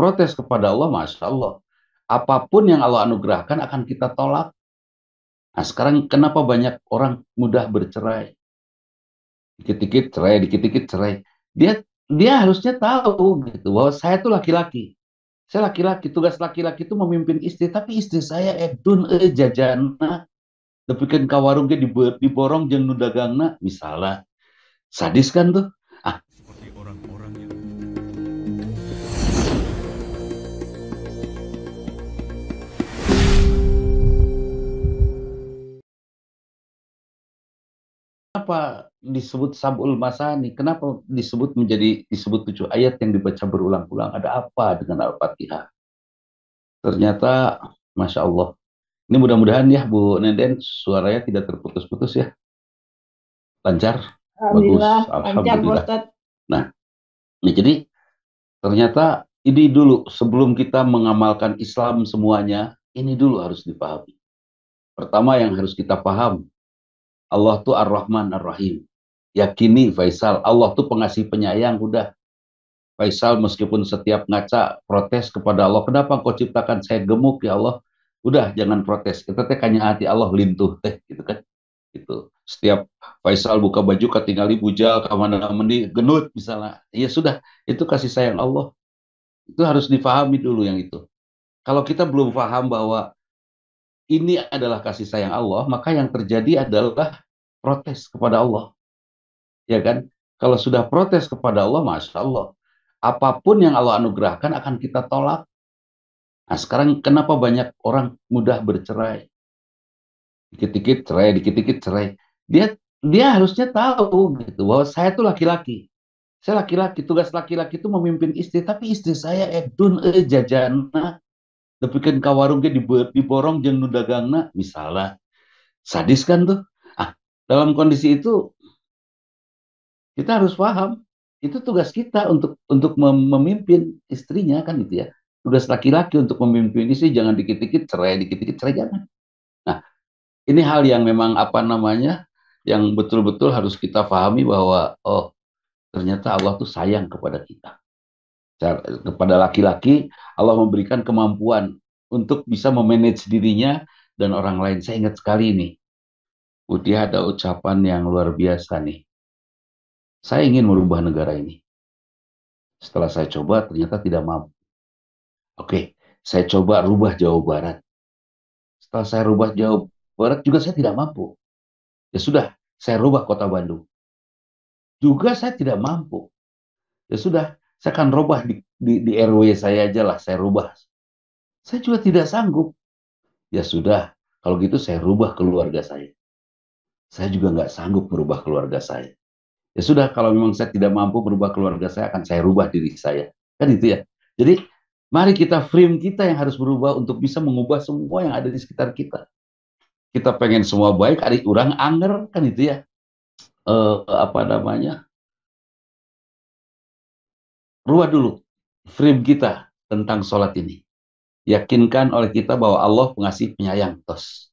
protes kepada Allah, Masya Allah, apapun yang Allah anugerahkan akan kita tolak. Nah, sekarang kenapa banyak orang mudah bercerai? Dikit-dikit cerai, dikit-dikit cerai. Dia dia harusnya tahu gitu bahwa saya tuh laki-laki. Saya laki-laki, tugas laki-laki itu memimpin istri, tapi istri saya edun jajana, dapikeun ka warung ge diborong jeung nu dagangna, misalnya. Sadis kan tuh? Ah, seperti orang-orang yang kenapa disebut Sab'ul Masani? Kenapa disebut 7 ayat yang dibaca berulang-ulang? Ada apa dengan Al-Fatihah? Ternyata, Masya Allah. Ini mudah-mudahan ya Bu Nenden, suaranya tidak terputus-putus ya. Lancar, bagus, Alhamdulillah, lancar Pak Alhamdulillah. Ustadz. Nah, jadi ternyata ini dulu, sebelum kita mengamalkan Islam semuanya, ini dulu harus dipahami. Pertama yang harus kita paham, Allah tuh Ar-Rahman Ar-Rahim. Yakini Faisal, Allah tuh pengasih penyayang, udah. Faisal meskipun setiap ngaca protes kepada Allah, kenapa kau ciptakan saya gemuk ya Allah? Udah, jangan protes. Kita teh kanya hati Allah lintuh teh, gitu kan? Gitu. Setiap Faisal buka baju ketinggali bujal, kamana mandi genut misalnya. Ya sudah, itu kasih sayang Allah. Itu harus difahami dulu yang itu. Kalau kita belum paham bahwa ini adalah kasih sayang Allah, maka yang terjadi adalah protes kepada Allah. Ya kan? Kalau sudah protes kepada Allah, Masya Allah, apapun yang Allah anugerahkan akan kita tolak. Nah, sekarang kenapa banyak orang mudah bercerai? Dikit-dikit cerai, dikit-dikit cerai. Dia dia harusnya tahu gitu bahwa saya tuh laki-laki. Saya laki-laki, tugas laki-laki itu memimpin istri, tapi istri saya edun jajana, dapikeun ka warung ge diborong jeung nu dagangna, misalnya. Sadis kan tuh? Ah, dalam kondisi itu kita harus paham itu tugas kita untuk memimpin istrinya kan gitu ya. Tugas laki-laki untuk memimpin istri, jangan dikit-dikit cerai, jangan. Nah, ini hal yang memang apa namanya, yang betul-betul harus kita pahami bahwa oh, ternyata Allah tuh sayang kepada kita. Kepada laki-laki, Allah memberikan kemampuan untuk bisa memanage dirinya dan orang lain. Saya ingat sekali nih, dia ada ucapan yang luar biasa nih. Saya ingin merubah negara ini. Setelah saya coba, ternyata tidak mampu. Oke, saya coba rubah Jawa Barat. Setelah saya rubah Jawa Barat, juga saya tidak mampu. Ya sudah, saya rubah Kota Bandung. Juga saya tidak mampu. Ya sudah, saya akan rubah di RW saya aja lah, saya rubah. Saya juga tidak sanggup. Ya sudah, kalau gitu saya rubah keluarga saya. Saya juga nggak sanggup merubah keluarga saya. Ya sudah, kalau memang saya tidak mampu merubah keluarga saya, akan saya rubah diri saya. Kan itu ya. Jadi, mari kita frame kita yang harus berubah untuk bisa mengubah semua yang ada di sekitar kita. Kita pengen semua baik, ada orang anger, kan itu ya. Apa namanya? Rubah dulu frame kita tentang sholat ini. Yakinkan oleh kita bahwa Allah pengasih penyayang. Tos.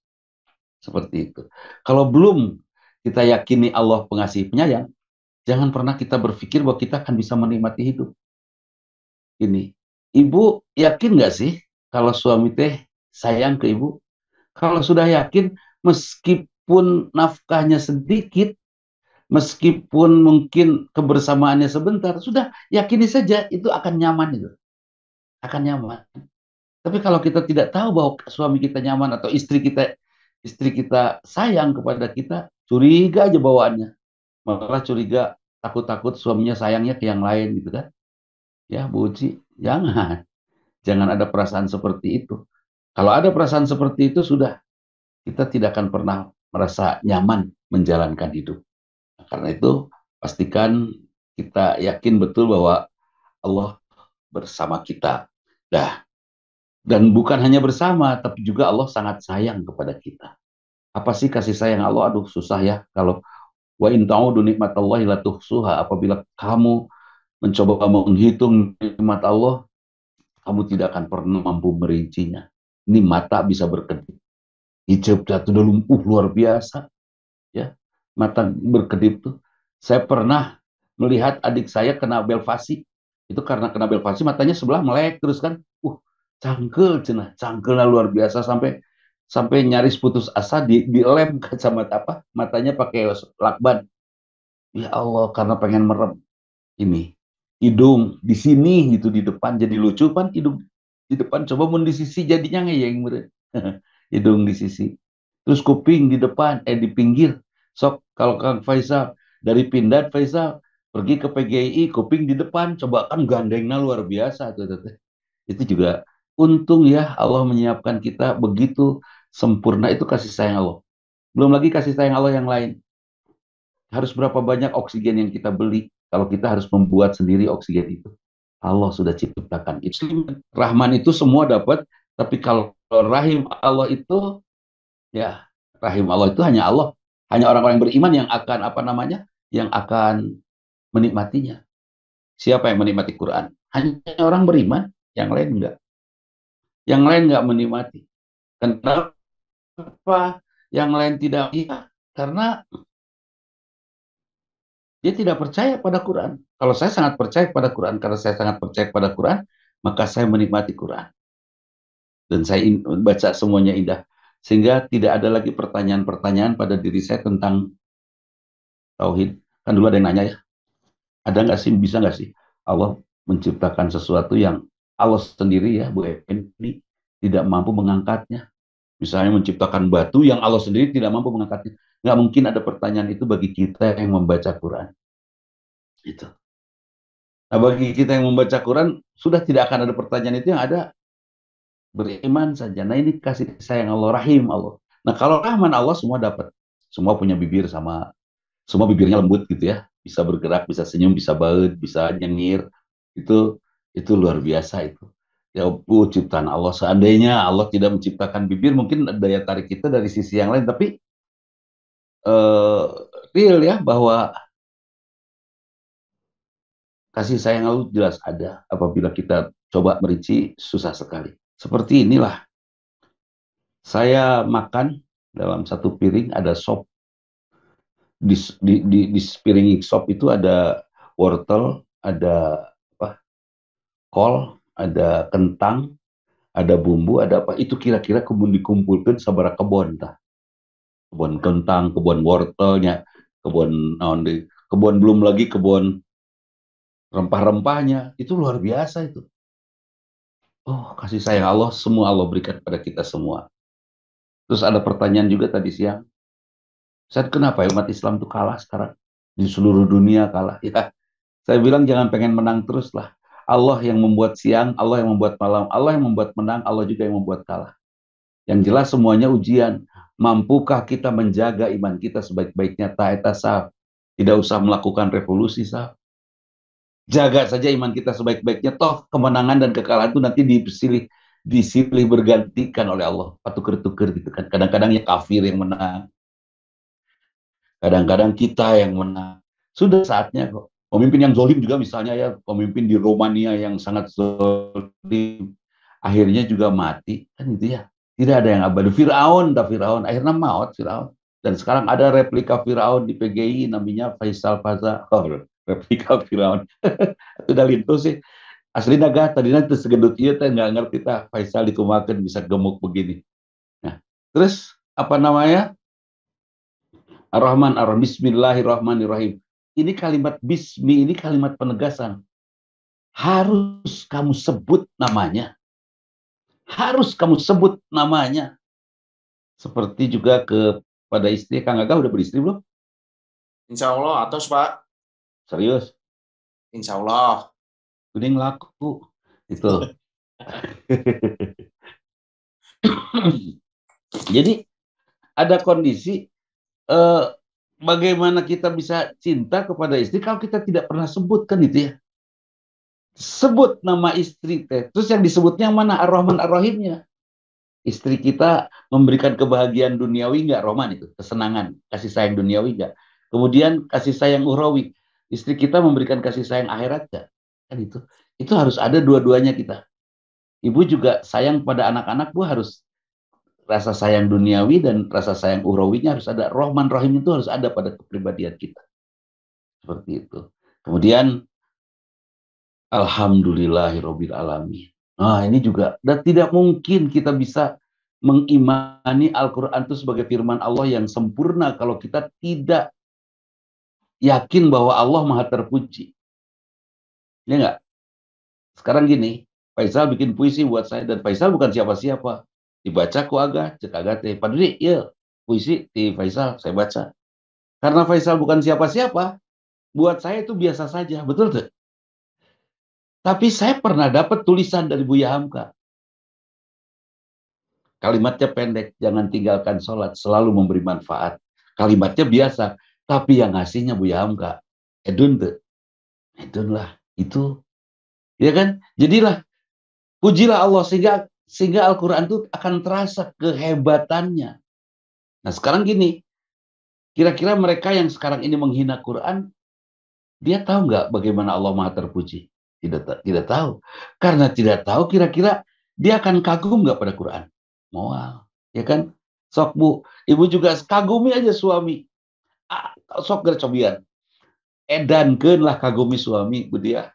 Seperti itu. Kalau belum kita yakini Allah pengasih penyayang, jangan pernah kita berpikir bahwa kita akan bisa menikmati hidup ini. Ibu yakin nggak sih kalau suami teh sayang ke ibu? Kalau sudah yakin, meskipun nafkahnya sedikit, meskipun mungkin kebersamaannya sebentar, sudah yakini saja itu akan nyaman itu, akan nyaman. Tapi kalau kita tidak tahu bahwa suami kita nyaman atau istri kita sayang kepada kita, curiga aja bawaannya. Malah curiga, takut-takut suaminya sayangnya ke yang lain gitu kan. Ya, Bu Uci, jangan ada perasaan seperti itu. Kalau ada perasaan seperti itu, sudah kita tidak akan pernah merasa nyaman menjalankan hidup. Nah, karena itu, pastikan kita yakin betul bahwa Allah bersama kita. Dah, dan bukan hanya bersama, tapi juga Allah sangat sayang kepada kita. Apa sih kasih sayang Allah? Aduh, susah ya. Kalau wa in ta'udu nikmatallahi la tuhsuha. Apabila kamu mencoba menghitung nikmat Allah, kamu tidak akan pernah mampu merincinya. Ini mata bisa berkedip. Hijab jatuh dalam luar biasa. Ya, mata berkedip tuh. Saya pernah melihat adik saya kena belvasi. Itu karena kena bel palsi matanya sebelah melek terus kan. Cangkel cenah, cangkelnya luar biasa sampai sampai nyaris putus asa dilem kacamata apa matanya pakai lakban. Ya Allah, karena pengen merem ini hidung di sini gitu di depan jadi lucu kan hidung di depan coba mau di sisi jadinya ngeyeng meureun. Hidung di sisi. Terus kuping di depan di pinggir. Sok kalau Kang Faisal dari Pindad Faisal pergi ke PGI kuping di depan coba kan gandengnya luar biasa tuh. Itu juga untung ya Allah menyiapkan kita begitu sempurna itu kasih sayang Allah. Belum lagi kasih sayang Allah yang lain. Harus berapa banyak oksigen yang kita beli kalau kita harus membuat sendiri oksigen itu. Allah sudah ciptakan itu. Rahman itu semua dapat, tapi kalau rahim Allah itu ya rahim Allah itu hanya Allah, hanya orang-orang yang beriman yang akan apa namanya, yang akan menikmatinya. Siapa yang menikmati Quran? Hanya orang beriman, yang lain enggak. Yang lain enggak menikmati. Kenapa yang lain tidak? Iya, karena dia tidak percaya pada Quran. Kalau saya sangat percaya pada Quran, karena saya sangat percaya pada Quran, maka saya menikmati Quran. Dan saya baca semuanya indah. Sehingga tidak ada lagi pertanyaan-pertanyaan pada diri saya tentang tauhid. Kan dulu ada yang nanya ya, ada nggak sih, bisa nggak sih Allah menciptakan sesuatu yang Allah sendiri ya, Bu Eni, tidak mampu mengangkatnya. Misalnya menciptakan batu yang Allah sendiri tidak mampu mengangkatnya. Nggak mungkin ada pertanyaan itu bagi kita yang membaca Quran. Itu. Nah, bagi kita yang membaca Quran, sudah tidak akan ada pertanyaan itu, yang ada beriman saja. Nah, ini kasih sayang Allah, rahim Allah. Nah, kalau rahman Allah semua dapat. Semua punya bibir sama, semua bibirnya lembut gitu ya. Bisa bergerak, bisa senyum, bisa baut, bisa nyengir. Itu itu luar biasa itu. Ya, ciptaan Allah. Seandainya Allah tidak menciptakan bibir, mungkin daya tarik kita dari sisi yang lain. Tapi eh, real ya, bahwa kasih sayang Allah jelas ada. Apabila kita coba merinci, susah sekali. Seperti inilah, saya makan dalam satu piring ada sop. Di piring sop itu ada wortel, ada apa, kol, ada kentang, ada bumbu, ada apa. Itu kira-kira kebun dikumpulkan sabara kebun tah. Kebun kentang, kebun wortelnya, kebun naon deui, kebun belum lagi kebun rempah-rempahnya. Itu luar biasa itu. Oh, kasih sayang Allah semua Allah berikan pada kita semua. Terus ada pertanyaan juga tadi siang. Saya kenapa ya umat Islam itu kalah sekarang? Di seluruh dunia kalah. Ya, saya bilang jangan pengen menang terus lah. Allah yang membuat siang, Allah yang membuat malam, Allah yang membuat menang, Allah juga yang membuat kalah. Yang jelas semuanya ujian. Mampukah kita menjaga iman kita sebaik-baiknya? Ta'eta sah. Tidak usah melakukan revolusi sah. Jaga saja iman kita sebaik-baiknya. Toh kemenangan dan kekalahan itu nanti disilih bergantikan oleh Allah. Tukar-tukar gitu kan. Kadang-kadang ya kafir yang menang. Kadang-kadang kita yang menang. Sudah saatnya kok. Pemimpin yang zolim juga misalnya ya, pemimpin di Romania yang sangat zolim, akhirnya juga mati. Kan itu ya. Tidak ada yang abadi. Firaun, akhirnya maut Firaun. Dan sekarang ada replika Firaun di PGI namanya Faisal Faza. Oh, replika Firaun. Itu udah lintu sih. Asli naga tadi nanti segedut iya teh nggak ngerti tah Faisal dikumakan bisa gemuk begini. Nah, terus apa namanya? Ar-Rahman, Ar-Rahim, Bismillahirrahmanirrahim. Ini kalimat bismi, ini kalimat penegasan. Harus kamu sebut namanya. Harus kamu sebut namanya. Seperti juga kepada istri. Kang Agah udah beristri belum? Insya Allah, atas Pak. Serius? Insya Allah. Kuning laku. Itu. Jadi ada kondisi eh, bagaimana kita bisa cinta kepada istri kalau kita tidak pernah sebutkan itu ya. Sebut nama istri teh. Terus yang disebutnya yang mana? Ar-Rahman Ar-Rahimnya. Istri kita memberikan kebahagiaan duniawi nggak, Roman itu? Kesenangan, kasih sayang duniawi nggak? Kemudian kasih sayang ukhrawi. Istri kita memberikan kasih sayang akhirat nggak? Kan itu. Itu harus ada dua-duanya kita. Ibu juga sayang pada anak-anak, bu harus rasa sayang duniawi dan rasa sayang ukhrawinya harus ada. Rahman Rahim itu harus ada pada kepribadian kita. Seperti itu. Kemudian Alhamdulillahirabbil alamin. Nah, ini juga dan tidak mungkin kita bisa mengimani Al-Qur'an itu sebagai firman Allah yang sempurna kalau kita tidak yakin bahwa Allah Maha terpuji. Ya enggak? Sekarang gini, Faisal bikin puisi buat saya dan Faisal bukan siapa-siapa. Dibaca ku agak, cek agak teh. Padahal iya, puisi di Faisal saya baca. Karena Faisal bukan siapa-siapa, buat saya itu biasa saja, betul tuh? Tapi saya pernah dapat tulisan dari Buya Hamka. Kalimatnya pendek, jangan tinggalkan sholat, selalu memberi manfaat. Kalimatnya biasa, tapi yang ngasihnya Buya Hamka. Edun tuh, edun lah, itu. Ya kan? Jadilah, pujilah Allah, sehingga Al-Quran itu akan terasa kehebatannya. Nah sekarang gini, kira-kira mereka yang sekarang ini menghina Quran, dia tahu nggak bagaimana Allah Maha terpuji? Tidak tahu. Karena tidak tahu, kira-kira dia akan kagum nggak pada Quran? Moal, ya kan? Sok bu, ibu juga kagumi aja suami. Sok gercobian. Edankeun lah kagumi suami, bu dia.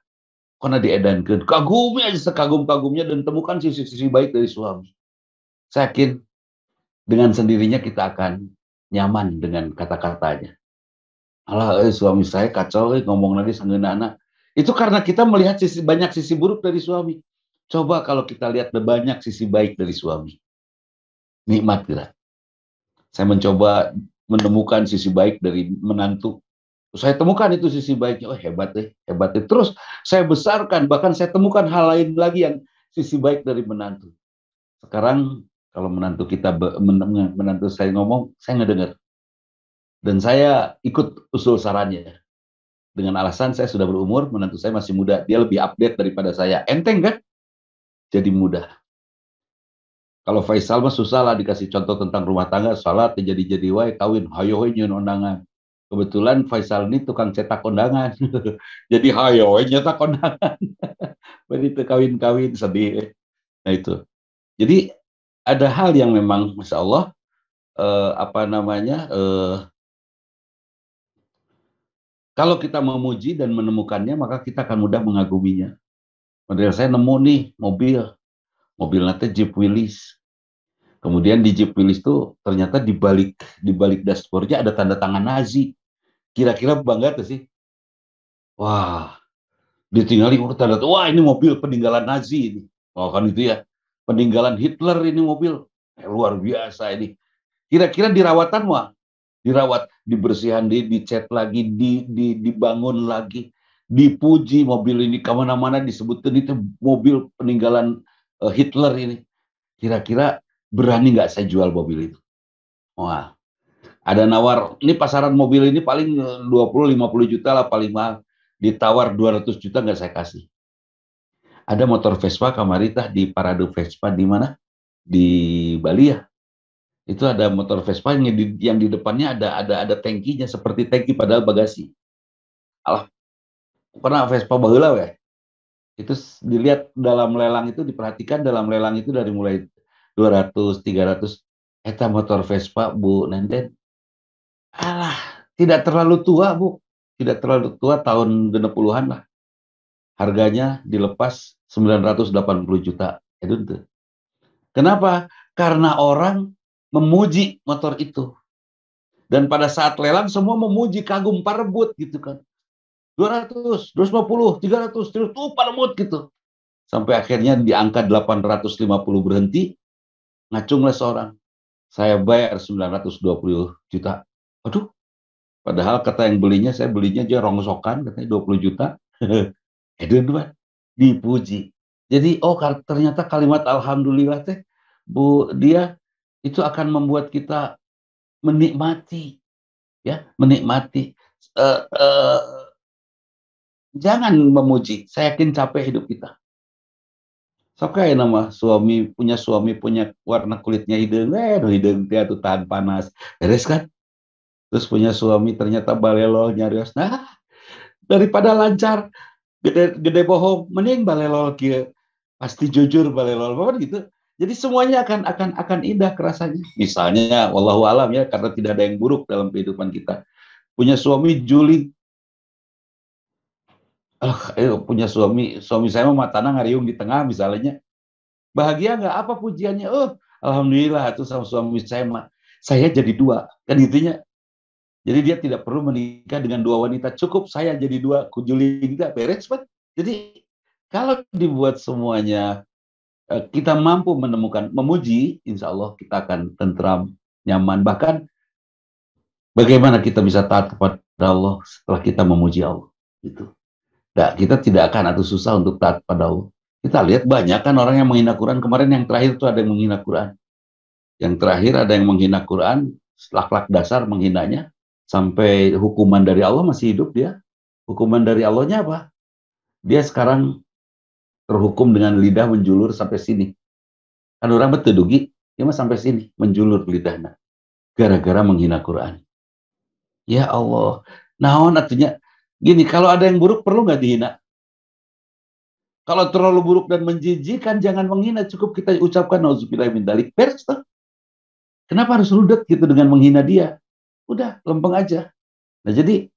Karena diedankeun. Kagumi aja sekagum-kagumnya dan temukan sisi-sisi baik dari suami. Saya yakin dengan sendirinya kita akan nyaman dengan kata-katanya. Alah, suami saya kacau, ngomong lagi anak. Itu karena kita melihat banyak sisi buruk dari suami. Coba kalau kita lihat banyak sisi baik dari suami. Nikmat kita. Saya mencoba menemukan sisi baik dari menantu. Saya temukan itu sisi baiknya. Oh hebat deh, hebat deh. Terus saya besarkan, bahkan saya temukan hal lain lagi yang sisi baik dari menantu. Sekarang kalau menantu kita menantu saya ngomong, saya nggak dengar. Dan saya ikut usul sarannya. Dengan alasan saya sudah berumur, menantu saya masih muda. Dia lebih update daripada saya. Enteng kan? Jadi mudah. Kalau Faisal mah susah lah dikasih contoh tentang rumah tangga, salat, jadi wae, kawin, hayo we nyeun undangan. Kebetulan Faisal ini tukang cetak undangan. Jadi hayo we nyetak undangan. Begitu kawin-kawin sedih. Nah itu. Jadi ada hal yang memang Masya Allah, kalau kita memuji dan menemukannya, maka kita akan mudah mengaguminya. Model saya nemu nih mobil nanti Jeep Willys. Kemudian di Jeep Willys itu ternyata di balik dashboardnya ada tanda tangan Nazi. Kira-kira bangga tuh sih. Wah, ditinggali tanda, wah ini mobil peninggalan Nazi ini. Oh kan itu ya, peninggalan Hitler ini mobil. Luar biasa ini. Kira-kira dirawatan wah, dirawat, dibersihan, dicat lagi, dibangun lagi, dipuji mobil ini kemana-mana disebutkan itu mobil peninggalan Hitler ini. Kira-kira berani nggak saya jual mobil itu? Wah, ada nawar, ini pasaran mobil ini paling 20-50 juta lah paling mahal. Ditawar 200 juta nggak saya kasih. Ada motor Vespa Kamarita di Parade Vespa di mana? Di Bali ya. Itu ada motor Vespa yang di depannya ada tangkinya seperti tangki padahal bagasi. Alah, pernah Vespa baheula we. Itu dilihat dalam lelang itu, diperhatikan dalam lelang itu dari mulai 200, 300. Eta motor Vespa Bu Nenden. Alah, tidak terlalu tua Bu. Tidak terlalu tua, tahun 60-an lah. Harganya dilepas 980 juta. Itu tuh. Kenapa? Karena orang memuji motor itu. Dan pada saat lelang semua memuji, kagum, parebut gitu kan. 200, 250, 300, terus tuh parebut gitu. Sampai akhirnya di angka 850 berhenti, ngacunglah seorang. Saya bayar 920 juta. Aduh, padahal kata yang belinya, saya belinya aja rongsokan, katanya 20 juta. Edun dipuji. Jadi, oh ternyata kalimat Alhamdulillah teh, Bu, dia itu akan membuat kita menikmati, ya, menikmati. Uh, uh, jangan memuji. Saya yakin capek hidup kita. Sokai nama punya suami punya warna kulitnya hidung, hidung dia tuh tahan panas, beres kan? Terus punya suami ternyata balelol nyarios. Nah, daripada lancar, gede bohong, mending balelol kia. Pasti jujur balelol, apa gitu. Jadi semuanya akan indah kerasanya. Misalnya, wallahu alam ya, karena tidak ada yang buruk dalam kehidupan kita. Punya suami juling, punya suami saya mah matana ngariung di tengah misalnya. Bahagia nggak? Apa pujiannya? Oh, alhamdulillah tuh sama suami saya mah. Saya jadi dua, kan gitunya. Jadi dia tidak perlu menikah dengan dua wanita, cukup saya jadi dua, kujuling nggak beres, Pak. Jadi kalau dibuat semuanya kita mampu menemukan memuji, insya Allah kita akan tentram, nyaman. Bahkan bagaimana kita bisa taat kepada Allah setelah kita memuji Allah? Gitu. Nah, kita tidak akan atau susah untuk taat pada Allah. Kita lihat banyak kan orang yang menghina Quran. Kemarin yang terakhir itu ada yang menghina Quran. Yang terakhir ada yang menghina Quran, akhlak dasar menghinanya, sampai hukuman dari Allah masih hidup dia. Hukuman dari Allahnya apa? Dia sekarang terhukum dengan lidah menjulur sampai sini. Kan orang betul dugi, dia mah sampai sini, menjulur lidahnya. Gara-gara menghina Quran. Ya Allah. Naon artinya, gini, kalau ada yang buruk perlu nggak dihina? Kalau terlalu buruk dan menjijikan, jangan menghina. Cukup kita ucapkan nauzubillah min dzalik. Beres tuh. Kenapa harus rudet gitu dengan menghina dia? Udah, lempeng aja. Nah jadi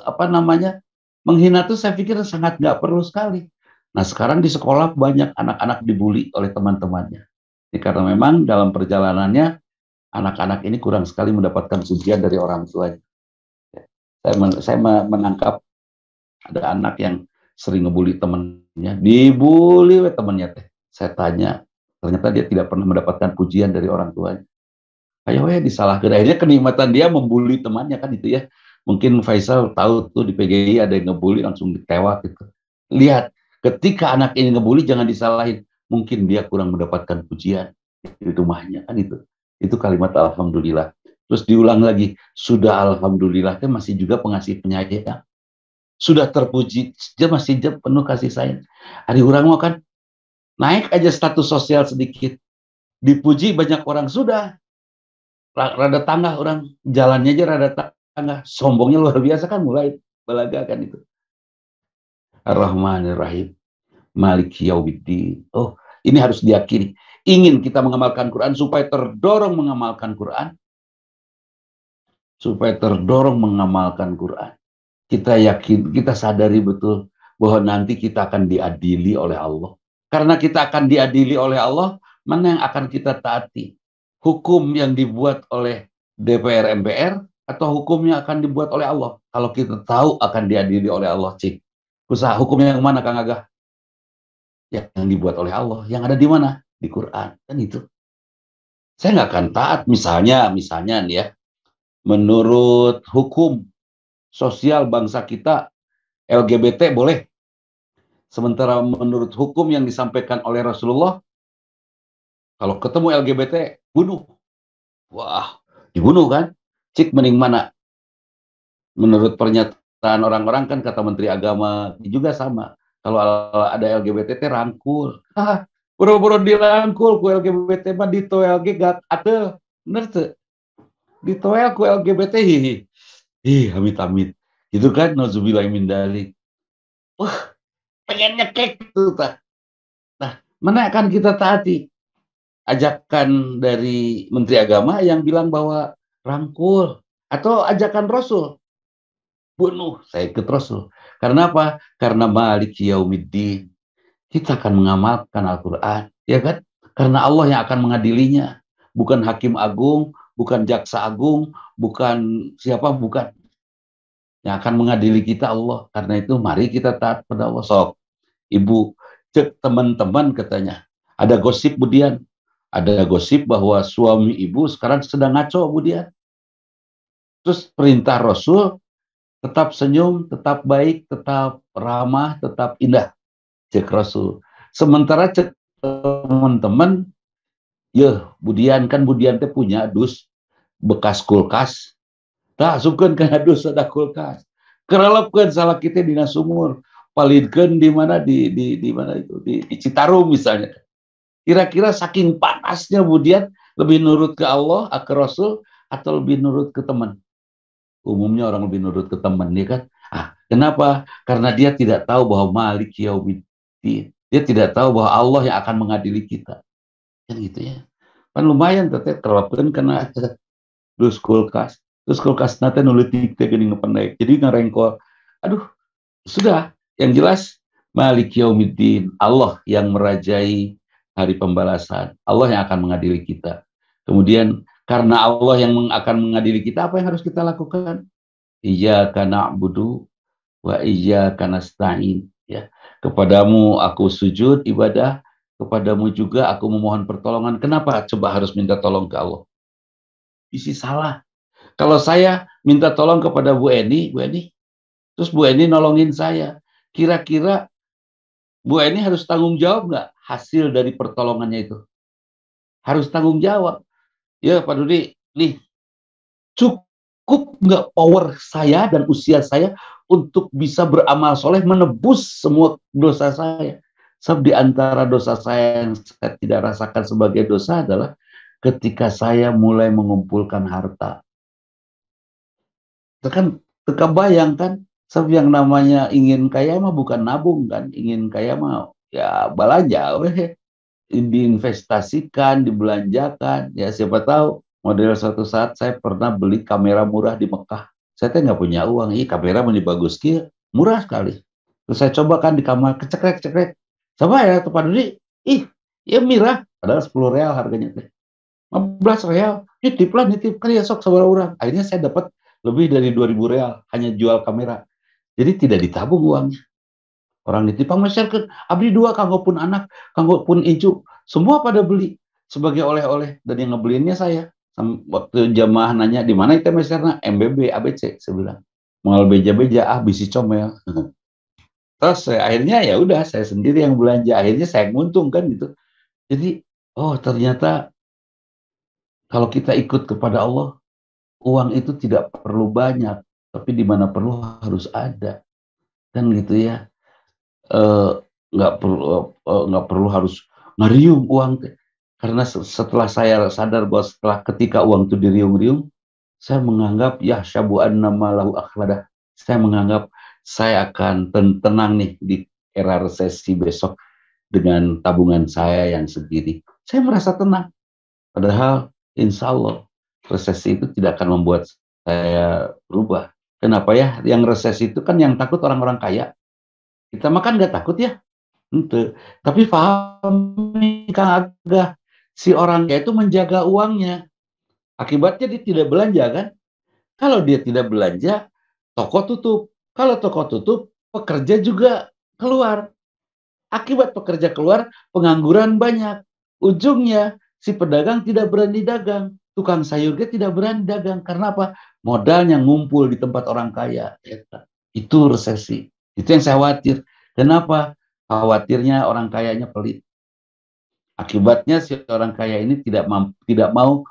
apa namanya, menghina tuh saya pikir sangat nggak perlu sekali. Nah sekarang di sekolah banyak anak-anak dibully oleh teman-temannya. Ini karena memang dalam perjalanannya anak-anak ini kurang sekali mendapatkan pujian dari orang tuanya. Saya menangkap ada anak yang sering ngebully temannya, dibully oleh temannya teh. Saya tanya, ternyata dia tidak pernah mendapatkan pujian dari orang tuanya. Ayo ya disalahkan. Akhirnya kenikmatan dia membuli temannya kan itu ya. Mungkin Faisal tahu tuh di PGI ada yang ngebully langsung ditewak gitu. Lihat, ketika anak ini ngebully jangan disalahin. Mungkin dia kurang mendapatkan pujian di rumahnya kan itu. Itu kalimat alhamdulillah. Terus diulang lagi, sudah alhamdulillah kan masih juga pengasih penyayang. Sudah terpuji, dia masih penuh kasih sayang. Hari orang mau kan naik aja status sosial sedikit. Dipuji banyak orang sudah rada tangga orang jalannya aja rada tangga, sombongnya luar biasa kan, mulai balaga kan itu. Ar-Rahmanir-Rahim, Maliki Yaumiddin. Oh, ini harus diyakini. Ingin kita mengamalkan Quran supaya terdorong mengamalkan Quran, kita yakin, kita sadari betul bahwa nanti kita akan diadili oleh Allah. Karena kita akan diadili oleh Allah, mana yang akan kita taati? Hukum yang dibuat oleh DPR MPR atau hukumnya akan dibuat oleh Allah? Kalau kita tahu akan diadili oleh Allah, cik. Usaha hukumnya yang mana, Kang Agah? Yang dibuat oleh Allah. Yang ada di mana? Di Quran. Kan itu. Saya nggak akan taat misalnya nih ya, menurut hukum sosial bangsa kita LGBT boleh. Sementara menurut hukum yang disampaikan oleh Rasulullah, kalau ketemu LGBT, bunuh. Wah, dibunuh kan? Cik mending mana? Menurut pernyataan orang-orang kan kata Menteri Agama juga sama. Kalau ada LGBT rangkul. Boro-boro dirangkul ku LGBT mah ditoel ge gak atuh. Bener tuh. Ditoel ku LGBT hihi. Ih, amit-amit. Gitu kan, nauzubillah min dzalik. Wah, pengen nyekek tuh tah. Nah, mana akan kita taati ajakan dari Menteri Agama yang bilang bahwa rangkul, atau ajakan Rasul bunuh, saya ikut Rasul. Karena apa? Karena Maliki Yaumiddin. Kita akan mengamalkan Al-Quran, ya kan? Karena Allah yang akan mengadilinya. Bukan Hakim Agung, bukan Jaksa Agung, bukan siapa, bukan. Yang akan mengadili kita Allah. Karena itu mari kita taat pada Allah. Sok, Ibu, cek teman-teman katanya. Ada gosip Budian. Ada gosip bahwa suami ibu sekarang sedang ngaco Budian. Terus perintah Rasul, tetap senyum, tetap baik, tetap ramah, tetap indah. Cek Rasul. Sementara cek teman-teman, ya Budian kan Budian teh punya dus bekas kulkas. Tak sukan kana dus ada kulkas. Kerelepkeun salah kita dina sumur. Palidkeun di mana di mana itu di Citarum misalnya. Kira-kira saking panasnya Budian lebih nurut ke Allah, ke Rasul, atau lebih nurut ke teman? Umumnya orang lebih nurut ke teman, ya kan? Kenapa? Karena dia tidak tahu bahwa Malik Yaumiddin. Dia tidak tahu bahwa Allah yang akan mengadili kita. Kan gitu ya. Kan lumayan teteh terlalu kena terus kulkas. Terus kulkas nanti nulis dikte gini ngependek. Jadi ngerengkol. Aduh, Sudah, yang jelas Malik Yaumiddin, Allah yang merajai hari pembalasan, Allah yang akan mengadili kita. Kemudian karena Allah yang akan mengadili kita, apa yang harus kita lakukan? Iyyaka na'budu wa iyyaka nasta'in, ya. Kepadamu aku sujud ibadah, kepadamu juga aku memohon pertolongan. Kenapa coba harus minta tolong ke Allah? Isi salah. Kalau saya minta tolong kepada Bu Eni, terus Bu Eni nolongin saya, kira-kira Bu Eni harus tanggung jawab nggak hasil dari pertolongannya itu? Harus tanggung jawab. Ya Pak Dudi, nih cukup nggak power saya dan usia saya untuk bisa beramal soleh menebus semua dosa saya. Sebab di antara dosa saya yang saya tidak rasakan sebagai dosa adalah ketika saya mulai mengumpulkan harta. Itu kan kebayang kan, sebab yang namanya ingin kaya mah bukan nabung kan, ingin kaya mah ya belanja, diinvestasikan, dibelanjakan. Ya siapa tahu model suatu saat saya pernah beli kamera murah di Mekah. Saya teh nggak punya uang, kamera meni bagus kia, murah sekali. Terus saya coba kan di kamar, kecekrek. Coba ya tuh Pak Dudi, ya murah, padahal 10 real harganya teh. 15 real, nitip kan ya sok sabar orang. Akhirnya saya dapat lebih dari 2.000 real hanya jual kamera. Jadi tidak ditabung uangnya. Orang ditipang masyarakat, abdi dua kanggo pun anak, kanggo pun incu, semua pada beli sebagai oleh-oleh, dan yang ngebelinnya saya. Waktu jamaah nanya di mana itu masyarakat, MBB ABC, saya bilang mengal beja-beja bisi comel. Terus akhirnya ya udah saya sendiri yang belanja, akhirnya saya nguntung kan gitu. Jadi ternyata kalau kita ikut kepada Allah, uang itu tidak perlu banyak, tapi di mana perlu harus ada, kan gitu ya. Eh, nggak perlu harus ngariung uang, karena setelah saya sadar bahwa ketika uang itu diriung-riung, saya menganggap ya syabu'an nama lahu akhladah, saya menganggap saya akan tenang nih di era resesi besok dengan tabungan saya yang sendiri. Saya merasa tenang, padahal insya Allah resesi itu tidak akan membuat saya berubah. Kenapa ya? Yang resesi itu kan yang takut orang-orang kaya, kita makan nggak takut ya. Ente. Tapi paham nih Kang Agah, si orang kaya itu menjaga uangnya. Akibatnya dia tidak belanja kan? Kalau dia tidak belanja, toko tutup. Kalau toko tutup, pekerja juga keluar. Akibat pekerja keluar, pengangguran banyak. Ujungnya, si pedagang tidak berani dagang. Tukang sayurnya tidak berani dagang. Karena apa? Modalnya ngumpul di tempat orang kaya. Itu resesi. Itu yang saya khawatir. Kenapa? Khawatirnya orang kayanya pelit. Akibatnya si orang kaya ini tidak mau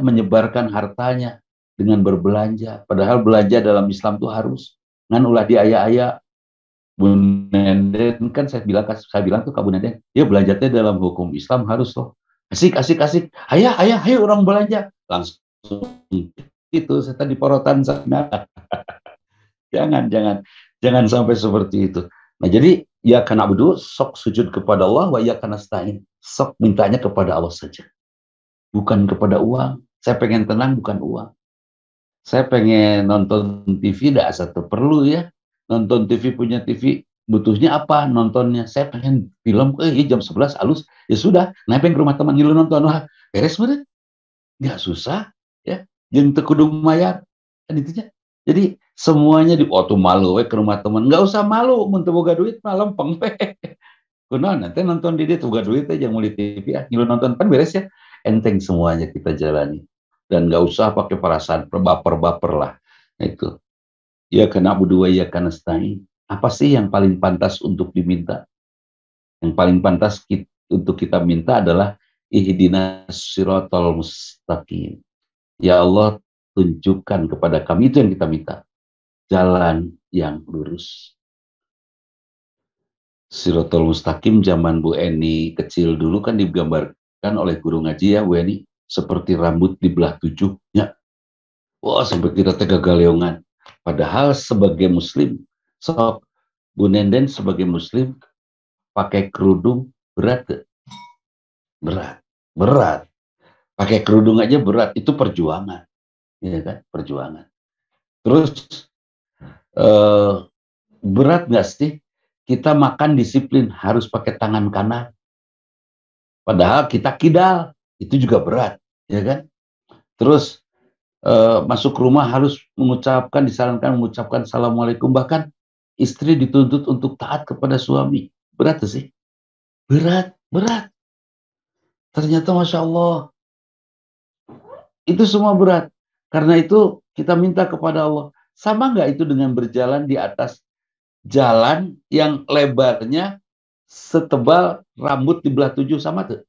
menyebarkan hartanya dengan berbelanja. Padahal belanja dalam Islam itu harus. Ngan ulah di ayah-ayah. Bu Nenden kan saya bilang tuh ke Bu Nenden, ya belanjanya dalam hukum Islam harus loh. Asik. Ayah, orang belanja. Langsung itu saya tadi porotan sana. Jangan sampai seperti itu. Nah, jadi ya karena abdu sok sujud kepada Allah, wa ya karena stain, sok mintanya kepada Allah saja, bukan kepada uang. Saya pengen tenang bukan uang. Saya pengen nonton TV, tidak satu perlu ya. Nonton TV, punya TV, butuhnya apa nontonnya? Saya pengen film, jam 11 halus, ya sudah, nebeng ke rumah teman ngilu nonton, wah beres bener, nggak susah ya, yang tekudu mayar kan itunya. Jadi semuanya di malu ke rumah teman, nggak usah malu, untuk boga duit malam lempeng kuno nanti nonton di dia boga duit aja mulai TV ya, ngilu nonton kan beres ya, enteng semuanya kita jalani, dan nggak usah pakai perasaan baper lah. Nah, itu ya karena berdua ya karena stain. Apa sih yang paling pantas untuk diminta? Yang paling pantas untuk kita minta adalah ihdinas siratal mustaqim. Ya Allah, tunjukkan kepada kami, itu yang kita minta. Jalan yang lurus. Siratal mustaqim zaman Bu Eni kecil dulu kan digambarkan oleh guru ngaji ya Bu Eni, seperti rambut dibelah 7. Ya. Wah, sampai kita tega galeongan. Padahal sebagai muslim, Bu Nenden sebagai muslim pakai kerudung berat. Berat. Pakai kerudung aja berat, itu perjuangan. Ya kan? Perjuangan. Terus Berat nggak sih kita makan disiplin harus pakai tangan kanan, padahal kita kidal, itu juga berat, ya kan? Terus masuk rumah harus disarankan mengucapkan assalamualaikum, bahkan istri dituntut untuk taat kepada suami. Berat tuh sih, berat, berat. Ternyata masya Allah itu semua berat. Karena itu kita minta kepada Allah. Sama nggak itu dengan berjalan di atas jalan yang lebarnya setebal rambut di belah 7, sama tuh?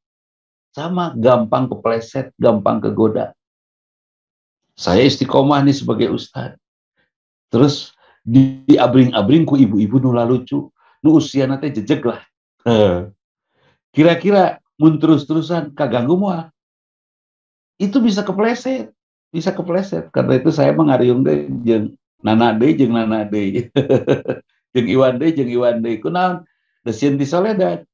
Sama, gampang kepleset, gampang kegoda. Saya istiqomah nih sebagai ustadz. Terus diabring-abring ku ibu-ibu nu lucu, nu usia nanti jejeg lah. Kira-kira mun terus-terusan kaganggu moal. Itu bisa kepleset, bisa kepleset. Karena itu saya mengariung deh jeung Nana deui jeung Nana deui. Jeung Iwan deui jeung Iwan deui. Kunaon? Desieun ti Soledad.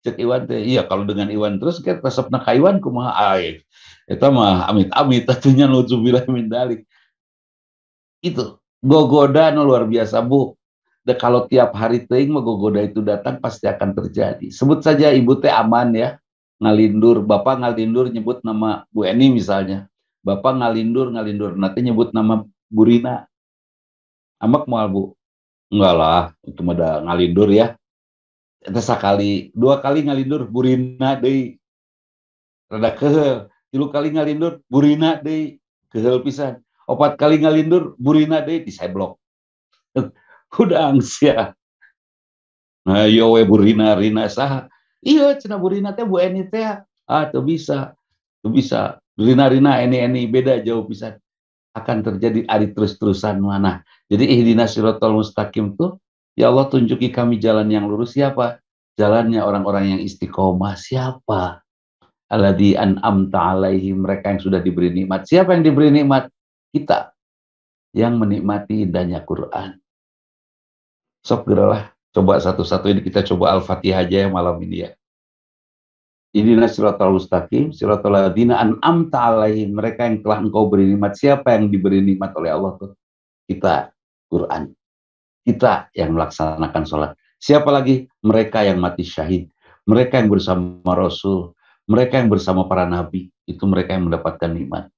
Cek Iwan teh, iya kalau dengan Iwan terus kan resepna ka Iwan kumaha ai. Eta mah amit-amit atunya nauzubillah min dzalik. Itu gogoda no luar biasa, Bu. Kalau tiap hari teuing mah gogoda itu datang pasti akan terjadi. Sebut saja ibu teh aman ya, ngalindur, bapak ngalindur nyebut nama Bu Eni misalnya. Bapak ngalindur nanti nyebut nama Bu Rina. Amak moal Bu? Enggak lah, itu mah ada ngalindur ya. Itu sekali, 2 kali ngalindur Bu Rina deui. Rada kehel. 3 kali ngalindur Bu Rina deui. Kehel pisan. 4 kali ngalindur Bu Rina deui diseblok. Udah angsia. Nah, yo we Bu Rina, Rina saha? Iya, cenah Bu Rina teh Bu Eni teh. Ah, tuh bisa. Tuh bisa. Rina, Eni beda jauh pisan. Akan terjadi ari terus-terusan mana. Jadi ihdinas siratal mustaqim tuh, ya Allah tunjuki kami jalan yang lurus. Siapa? Jalannya orang-orang yang istiqomah. Siapa? Alladzi an'amta alaihim, mereka yang sudah diberi nikmat. Siapa yang diberi nikmat? Kita yang menikmati indahnya Quran. Sok geralah. Coba satu-satu ini kita coba Al-Fatihah aja ya malam ini ya. Ihdinas siratal mustaqim, siratal ladzina an'amta alaihim, mereka yang telah engkau beri nikmat. Siapa yang diberi nikmat oleh Allah tuh? Kita, Quran. Kita yang melaksanakan sholat. Siapa lagi? Mereka yang mati syahid. Mereka yang bersama Rasul. Mereka yang bersama para nabi. Itu mereka yang mendapatkan nikmat.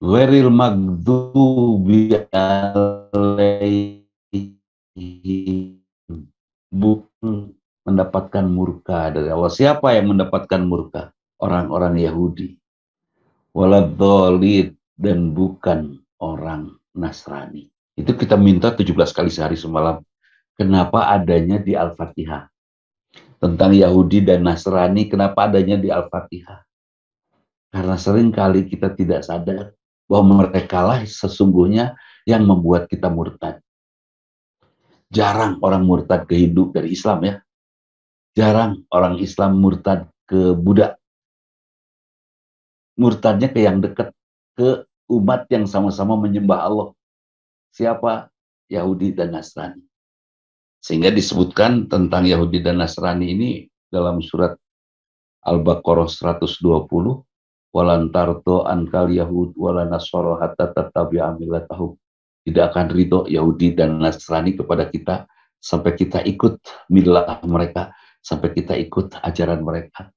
Ghairil maghdubi alaihim, bukan mendapatkan murka dari Allah. Siapa yang mendapatkan murka? Orang-orang Yahudi. Waladhdallin, dan bukan orang Nasrani. Itu kita minta 17 kali sehari semalam. Kenapa adanya di Al-Fatihah? Tentang Yahudi dan Nasrani, kenapa adanya di Al-Fatihah? Karena seringkali kita tidak sadar bahwa mereka lah sesungguhnya yang membuat kita murtad. Jarang orang murtad ke Hindu dari Islam ya. Jarang orang Islam murtad ke Buddha. Murtadnya ke yang dekat, ke umat yang sama-sama menyembah Allah. Siapa? Yahudi dan Nasrani. Sehingga disebutkan tentang Yahudi dan Nasrani ini dalam surat Al-Baqarah 120, walantarto ankal Yahud wala nasara hatta tattabi'a millatahum. Tidak akan ridho Yahudi dan Nasrani kepada kita sampai kita ikut milah mereka, sampai kita ikut ajaran mereka.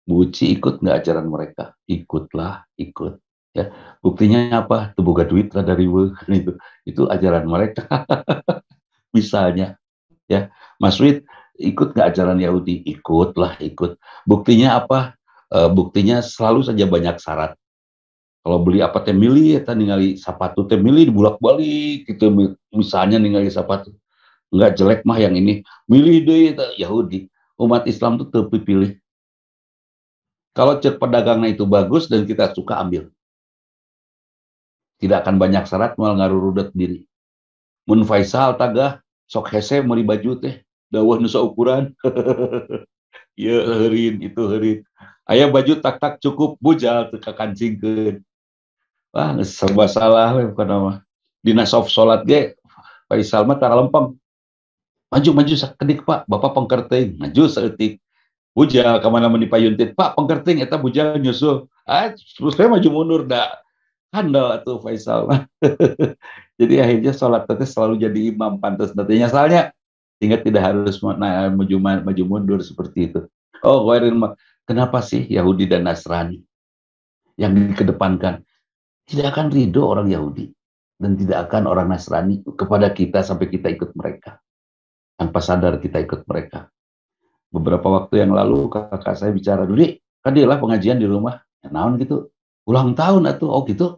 Buci ikut nggak ajaran mereka? Ikutlah, ikut. Ya, buktinya apa? Tuh boga duit lah dari itu ajaran mereka. Misalnya, ya, Mas Wid ikut nggak ajaran Yahudi? Ikutlah, ikut. Buktinya apa? Buktinya selalu saja banyak syarat. Kalau beli apa teh milih, ya ningali sepatu teh milih dibulak-balik gitu. Misalnya ningali sepatu nggak jelek mah yang ini milih deh Yahudi. Umat Islam tuh terpilih. Kalau cek pedagangnya itu bagus dan kita suka ambil. Tidak akan banyak syarat malah ngarurudet diri. Mun Faisal tagah sok hese meuli baju teh dawah nu saukuran. Ieu heurin itu heurin. Aya baju tak cukup bujal teu kakancingkeun. Wah, serba salah we bukan mah. Dina soft salat ge Faisal mah tara lempeng. Maju sakedik Pak, Bapak pengkerting. Maju saeutik. Bujal ka mana meni payuntit, Pak pengkerting eta bujal nyusul. Ah, terus saya maju mundur da. Handal atuh Faisal mah. Jadi akhirnya sholat tadi selalu jadi imam, pantas nantinya soalnya sehingga tidak harus maju mundur seperti itu. Oh, kenapa sih Yahudi dan Nasrani yang dikedepankan? Tidak akan ridho orang Yahudi dan tidak akan orang Nasrani kepada kita sampai kita ikut mereka. Tanpa sadar kita ikut mereka. Beberapa waktu yang lalu kakak saya bicara, Dudi, kan dia lah pengajian di rumah. Ya, naon gitu, ulang tahun atau oh gitu.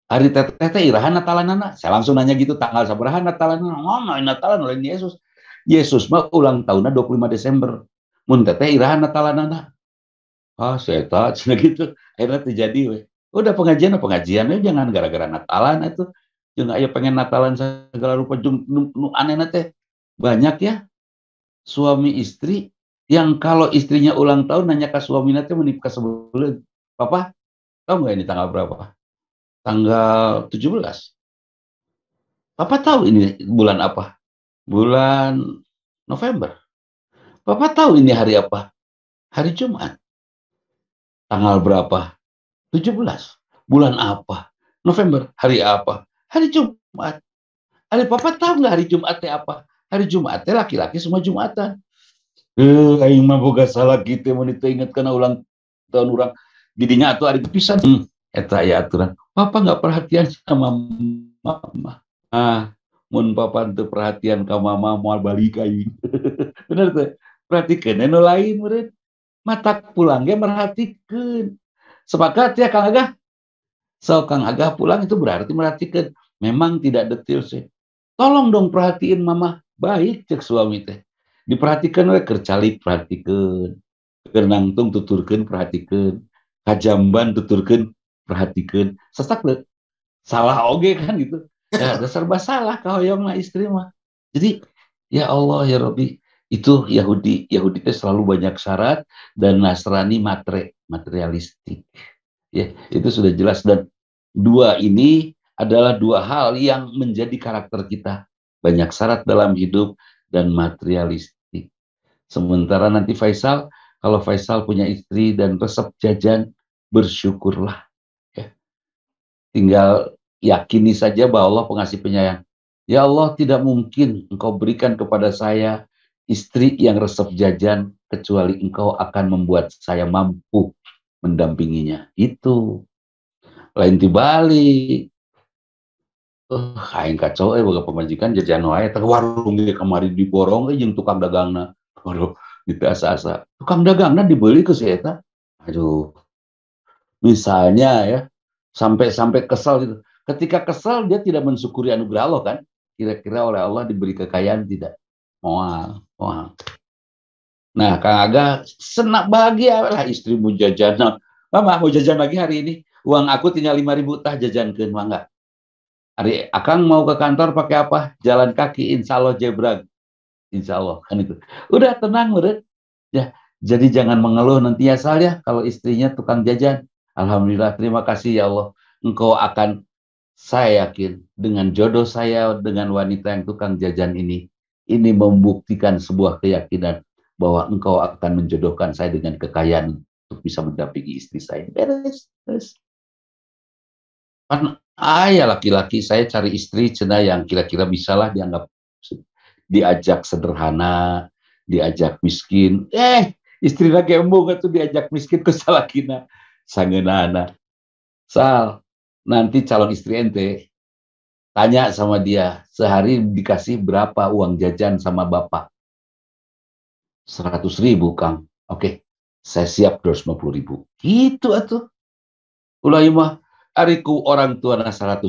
Hari teteh irahan Natalanana. Saya langsung nanya gitu, tanggal sabaraha Natalanana. Ngomongin Natalan oleh Yesus. Yesus mah ulang tahunnya 25 Desember. Mun teteh irahan Natalanana. Ah, saya tahu cina gitu. Akhirnya terjadi we. Udah pengajian jangan gara-gara Natalan itu. Jangan ayo pengen Natalan segala rupa aneh teh. Banyak ya suami istri yang kalau istrinya ulang tahun nanya ke suami nanti menikah sebelum. Papa, tahu nggak ini tanggal berapa? Tanggal 17. Papa tahu ini bulan apa? Bulan November. Papa tahu ini hari apa? Hari Jumat. Tanggal berapa? 17. Bulan apa? November. Hari apa? Hari Jumat. Hari Papa tahu nggak hari Jumatnya apa? Hari Jumatnya laki-laki semua Jumatan. Aing mah boga salah gitu mau ingat karena ulang tahun orang. Didinya atuh hari pisan. Eta ya aturan. Papa nggak perhatian sama mama. Ah, mun papa teu perhatian ka mama moal balik aing. Bener tuh. Perhatikan anu lain meureun. Matak pulang ge merhatikeun. Sepakat ya Kang Agah? So Kang Agah pulang itu berarti merhatikan. Memang tidak detail sih. Tolong dong perhatiin mama. Baik cek suami teh. Diperhatikan we kercalik perhatikan. Keur nangtung tuturkeun perhatikan. Kajamban tuturkeun perhatikan. Sesak deh. Salah oge kan gitu. Ya dasar salah kahoyongna istri mah. Jadi ya Allah ya Rabbi, itu Yahudi itu selalu banyak syarat dan Nasrani materialistik. Ya, itu sudah jelas dan dua ini adalah dua hal yang menjadi karakter kita. Banyak syarat dalam hidup dan materialistik. Sementara nanti Faisal, kalau Faisal punya istri dan resep jajan, bersyukurlah. Ya. Tinggal yakini saja bahwa Allah pengasih penyayang. Ya Allah, tidak mungkin Engkau berikan kepada saya istri yang resep jajan, kecuali Engkau akan membuat saya mampu mendampinginya. Itu. Lain dibalik. Aing kacau boga pemajikan jajan wae teh warung ge kamari diborong jeung tukang dagangna. Waduh, gitu asa-asa. Tukang dagangna dibeli ke si eta. Aduh. Misalnya ya, sampai kesal gitu. Ketika kesal dia tidak mensyukuri anugerah Allah kan? Kira-kira oleh Allah diberi kekayaan tidak? Moal, moal. Nah, Kang Aga senang bahagia lah istrimu jajan. Mama mau jajan lagi hari ini. Uang aku tinggal 5.000 tah jajankeun mangga. Hari Akang mau ke kantor pakai apa? Jalan kaki, insya Allah jebrang. Insya Allah kan itu. Udah tenang, udah. Ya, jadi jangan mengeluh nanti ya Sal ya kalau istrinya tukang jajan. Alhamdulillah, terima kasih ya Allah. Engkau akan, saya yakin dengan jodoh saya dengan wanita yang tukang jajan ini membuktikan sebuah keyakinan bahwa engkau akan menjodohkan saya dengan kekayaan untuk bisa mendampingi istri saya. Beres, beres. Kan ayah laki-laki saya cari istri cina yang kira-kira bisalah dianggap diajak sederhana, diajak miskin. Istri lagi embung itu diajak miskin ke salakina. Sangeunana. Sal, nanti calon istri ente tanya sama dia, sehari dikasih berapa uang jajan sama bapak? 100.000 Kang. Oke, saya siap 250.000. Gitu atuh. Ulah mah ariku orang tua 100.000,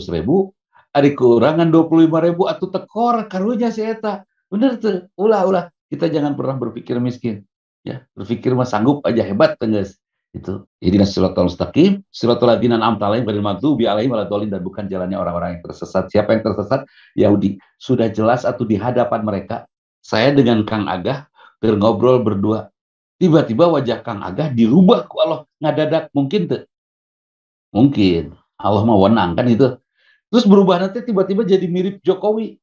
ariku orangan 25.000 atuh tekor karunya si eta. Bener tuh, ulah kita jangan pernah berpikir miskin. Ya, berpikir mah sanggup aja hebat tegas. Itu. Jadi siratal mustaqim, siratal ladzina an'amta 'alaihim ghairil maghdubi 'alaihim waladdallin, dan bukan jalannya orang-orang yang tersesat. Siapa yang tersesat? Yahudi. Sudah jelas atau di hadapan mereka. Saya dengan Kang Agah ngobrol berdua. Tiba-tiba wajah Kang Agah dirubah ku Allah ngadadak, mungkin tuh. Mungkin. Allah mau wenang kan itu. Terus berubah nanti tiba-tiba jadi mirip Jokowi.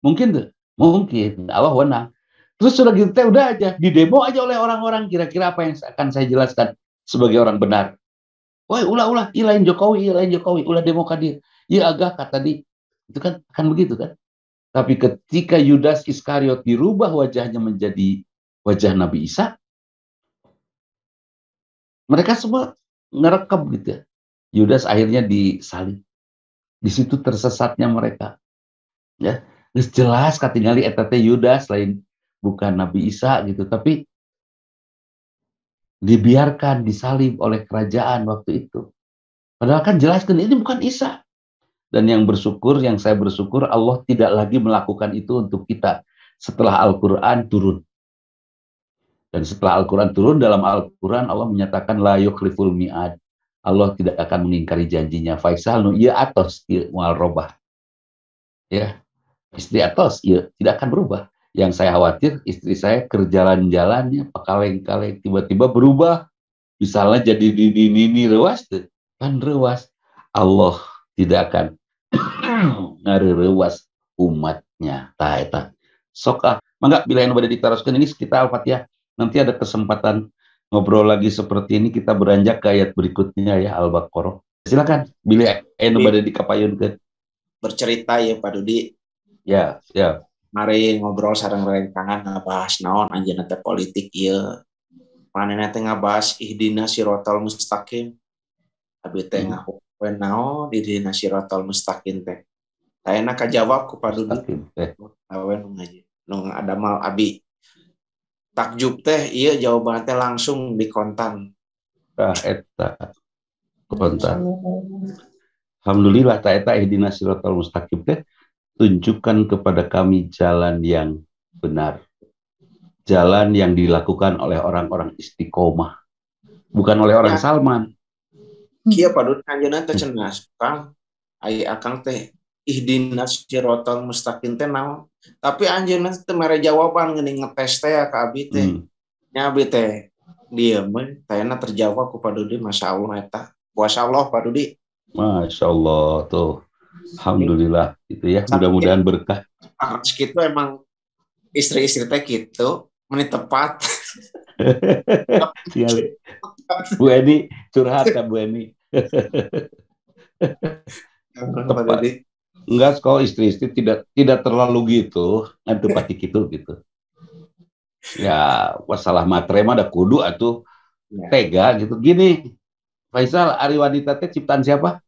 Mungkin tuh. Mungkin. Allah wenang. Terus sudah gitu udah aja. Di demo aja oleh orang-orang. Kira-kira apa yang akan saya jelaskan sebagai orang benar. Woi ulah ilahin Jokowi. Ulah demo kadir. Ya agak kata tadi itu kan begitu kan. Tapi ketika Yudas Iskariot dirubah wajahnya menjadi wajah Nabi Isa, mereka semua ngerekam gitu ya. Yudas akhirnya disalib. Di situ tersesatnya mereka. Ya, jelas katingali eta teh Yudas lain bukan Nabi Isa gitu, tapi dibiarkan disalib oleh kerajaan waktu itu. Padahal kan jelaskan ini bukan Isa. Dan yang saya bersyukur Allah tidak lagi melakukan itu untuk kita setelah Al-Quran turun. Dan setelah Al-Quran turun, dalam Al-Quran Allah menyatakan la yukhliful mi'ad. Allah tidak akan mengingkari janjinya. Faisal nu iya atos mual robah. Ya, istri atos iya tidak akan berubah. Yang saya khawatir istri saya kerjalan-jalannya pakaleng-kaleng tiba-tiba berubah. Misalnya jadi ini rewas tuh. Kan rewas. Allah tidak akan ngarerewas umatnya. Tah eta. Sok mangga bila yang pada ditaroskeun ini kita Al-Fatihah. Nanti ada kesempatan ngobrol lagi seperti ini, kita beranjak ke ayat berikutnya ya, Al-Baqarah. Silakan bila yang pada dikapayunkeun. Bercerita ya Pak Dudi. Ya, ya. Mari ngobrol sareng rencangan ngabahas naon anjeunna teh politik ieu. Manehna teh ngabahas ihdinas siratal mustaqim. Abi teh ngahukeun naon ihdinas siratal mustaqim teh. Tayana kajawab ku Pak Dudi. Awen ngaji. Nu ada mal abi takjub teh iya jawaban teh langsung di kontan. Tah eta kontan. Alhamdulillah ta eta ihdinas siratal mustaqim teh tunjukkan kepada kami jalan yang benar. Jalan yang dilakukan oleh orang-orang istiqomah. Bukan oleh orang Salman. Kieu Pak Dudi anjeunna teh cenah Kang. Ai akang teh ihdinas siratal mustaqim teh naon? Tapi anjeunna teh mere jawaban geuning ngetes teh ka abi teh. Nya abi teh dieum we, tayana terjawab ku Pak Dudi, masyaallah eta. Puasa Allah Pak Dudi. Masya Allah tuh. Alhamdulillah gitu ya. Mudah-mudahan berkah. Segitu emang istri-istri teh gitu, menit tepat. Bu Eni curhat kan Bu Eni. Tepat. Enggak, kalau istri-istri tidak terlalu gitu, nanti pati gitu. Ya, masalah matre mah ada kudu atuh tega gitu. Gini, Faisal, ari wanita teh ciptaan siapa?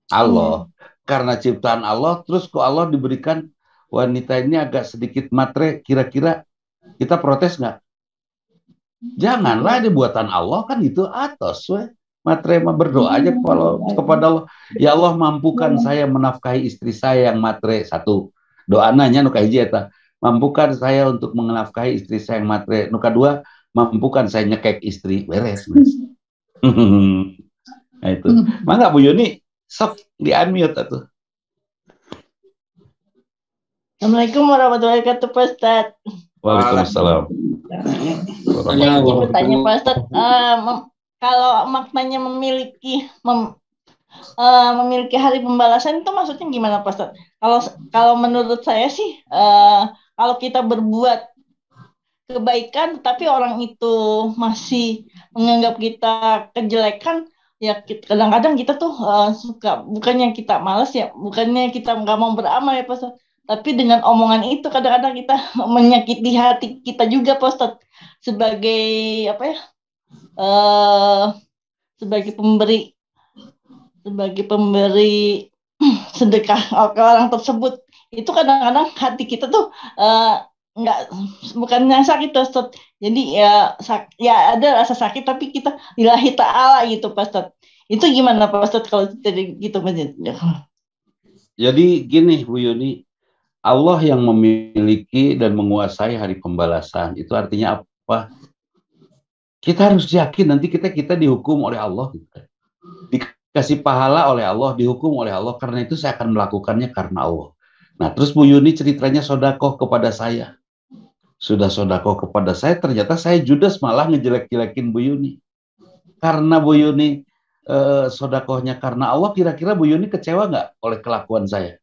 Allah. Karena ciptaan Allah, terus kok Allah diberikan wanita ini agak sedikit matre, kira-kira kita protes nggak? Janganlah, ini buatan Allah kan itu atas we. Matre mah berdoa aja kepada Allah. Ya Allah, mampukan saya menafkahi istri saya yang matre. Satu, doa nanya nu kahiji eta. Mampukan saya untuk menafkahi istri saya yang matre. Nu kedua, mampukan saya nyekek istri. Beres. Nah itu. Mangga Bu Yuni, sok di-unmute atuh. Assalamualaikum warahmatullahi wabarakatuh, Pak Ustadz. Waalaikumsalam. Saya ingin bertanya Pak Ustadz, kalau maknanya memiliki hari pembalasan itu maksudnya gimana Pak Ustadz? Kalau menurut saya sih, kalau kita berbuat kebaikan tapi orang itu masih menganggap kita kejelekan, ya kadang-kadang kita tuh suka, bukannya kita malas ya, bukannya kita nggak mau beramal ya Pak Ustadz, tapi dengan omongan itu kadang-kadang kita menyakiti hati kita juga Pak Ustadz, sebagai apa ya, sebagai pemberi sedekah ke orang tersebut, itu kadang-kadang hati kita tuh nggak, bukannya sakit Ustaz, jadi ya ada rasa sakit tapi kita lillahi ta'ala gitu Pak Ustaz. Itu gimana Pak Ustaz kalau gitu? Jadi gini Bu Yuni, Allah yang memiliki dan menguasai hari pembalasan. Itu artinya apa? Kita harus yakin nanti kita dihukum oleh Allah, dikasih pahala oleh Allah, dihukum oleh Allah. Karena itu saya akan melakukannya karena Allah. Nah terus Bu Yuni ceritanya sodakoh kepada saya. Sudah sodakoh kepada saya, ternyata saya judes malah ngejelek-jelekin Bu Yuni. Karena Bu Yuni sodakohnya karena Allah, kira-kira Bu Yuni kecewa nggak oleh kelakuan saya?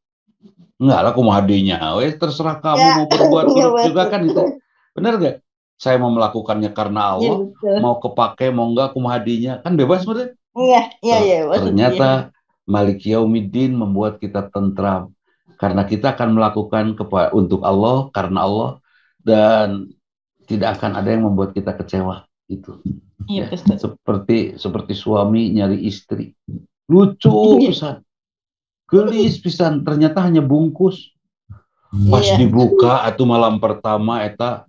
Enggak lah, aku mau hadinya. Terserah kamu ya, mau berbuat buruk juga kan itu. Benar nggak? Saya mau melakukannya karena Allah, ya, mau kepake, mau enggak, aku mau hadinya. Kan bebas bener? Iya. Ternyata Malik Yaumiddin membuat kita tentram. Karena kita akan melakukan untuk Allah, karena Allah, dan tidak akan ada yang membuat kita kecewa. Itu. Iya, Ya. Ustaz. Seperti suami nyari istri. Lucu pisan. Gelis pisan, ternyata hanya bungkus. Pas Iya. dibuka atau malam pertama eta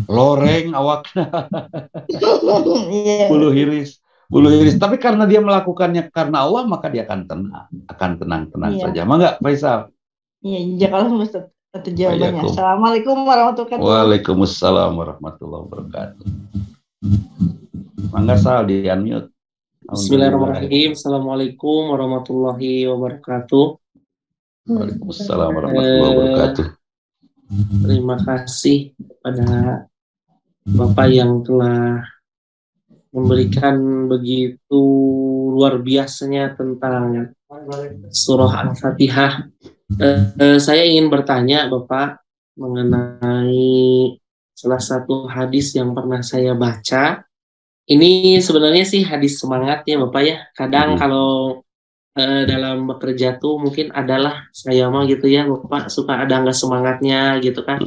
loreng awakna. Iya. Bulu iris. Tapi karena dia melakukannya karena Allah, maka dia akan tenang Iya. saja. Mangga, Faisal. Iya, jazakallah Ustaz atas jawabannya. Waalaikum. Assalamualaikum warahmatullahi wabarakatuh. Waalaikumsalam warahmatullahi wabarakatuh. Mangga Sal di unmute. Bismillahirrahmanirrahim. Assalamualaikum warahmatullahi wabarakatuh. Waalaikumsalam warahmatullahi wabarakatuh. Terima kasih kepada Bapak yang telah memberikan begitu luar biasanya tentang surah Al-Fatihah. Saya ingin bertanya Bapak mengenai salah satu hadis yang pernah saya baca. Ini sebenarnya sih hadis semangat ya Bapak ya. Kadang kalau dalam bekerja tuh mungkin adalah saya mah gitu ya Bapak, suka ada nggak semangatnya gitu kan.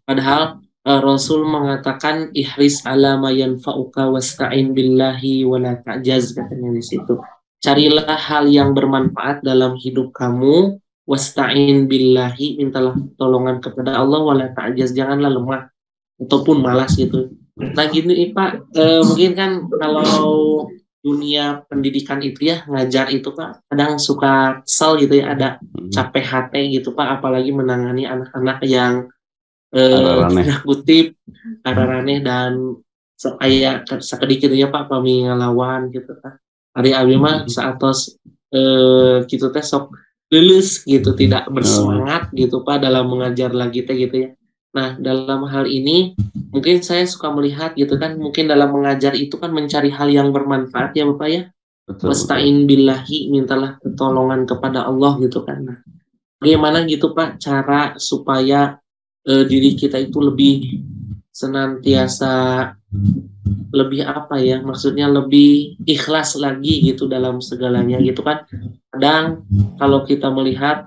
Padahal Rasul mengatakan ihris ala ma yanfa'uka wasta'in billahi wala ta'jaz, katanya di situ. Carilah hal yang bermanfaat dalam hidup kamu, wasta'in billahi, mintalah pertolongan kepada Allah, wala ta'jaz, janganlah lemah ataupun malas gitu. Nah gini Pak, mungkin kan kalau dunia pendidikan itu ya, ngajar itu Pak, kadang suka kesel gitu ya, ada capek hati gitu Pak, apalagi menangani anak-anak yang tanda kutip araraneh dan kayak sedikit ya Pak pami ngelawan gitu kan. Hari abi mah saatos gitu teh sok lulus gitu, tidak bersemangat gitu Pak dalam mengajar lagi teh gitu ya. Nah, dalam hal ini mungkin saya suka melihat gitu kan, mungkin dalam mengajar itu kan mencari hal yang bermanfaat ya Bapak ya. Wasta'in billahi, mintalah pertolongan kepada Allah gitu kan. Nah, bagaimana gitu Pak cara supaya diri kita itu lebih senantiasa lebih apa ya, maksudnya lebih ikhlas lagi gitu dalam segalanya gitu kan. Kadang kalau kita melihat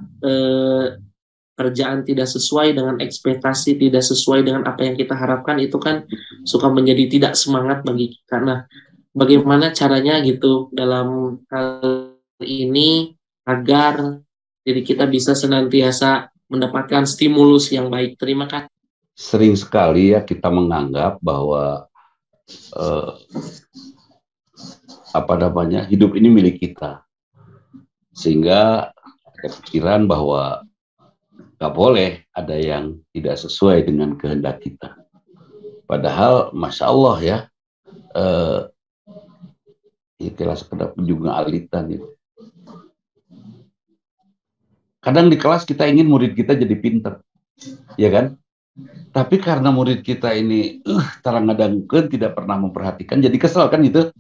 kerjaan tidak sesuai dengan ekspektasi, tidak sesuai dengan apa yang kita harapkan, itu kan suka menjadi tidak semangat bagi kita. Nah, bagaimana caranya gitu dalam hal ini agar diri kita bisa senantiasa mendapatkan stimulus yang baik. Terima kasih. Sering sekali ya kita menganggap bahwa hidup ini milik kita, sehingga ada pikiran bahwa nggak boleh ada yang tidak sesuai dengan kehendak kita. Padahal Masya Allah ya, itulah sekedar juga alitan itu. Kadang di kelas kita ingin murid kita jadi pinter, ya kan? Tapi karena murid kita ini tarangadangkeun, tidak pernah memperhatikan, jadi kesel kan itu.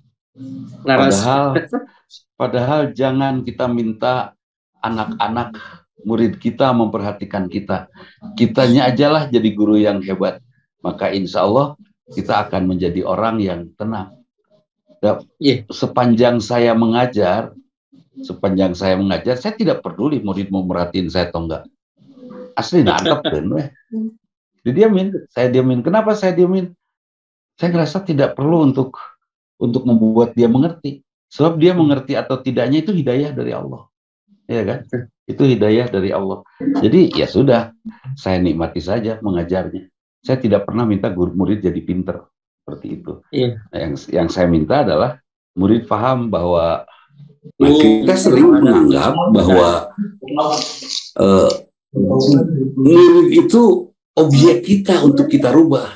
Padahal jangan kita minta anak-anak murid kita memperhatikan kita. Kitanya ajalah jadi guru yang hebat. Maka insya Allah kita akan menjadi orang yang tenang. Sepanjang saya mengajar, saya tidak peduli murid mau merhatiin saya atau enggak. Asli nangkep kan, saya diamin. Kenapa saya diamin? Saya ngerasa tidak perlu untuk membuat dia mengerti. Sebab dia mengerti atau tidaknya itu hidayah dari Allah. Ya kan? Itu hidayah dari Allah. Jadi ya sudah, saya nikmati saja mengajarnya. Saya tidak pernah minta murid jadi pinter seperti itu. Yang saya minta adalah murid paham bahwa kita sering menganggap bahwa murid itu objek kita untuk kita rubah.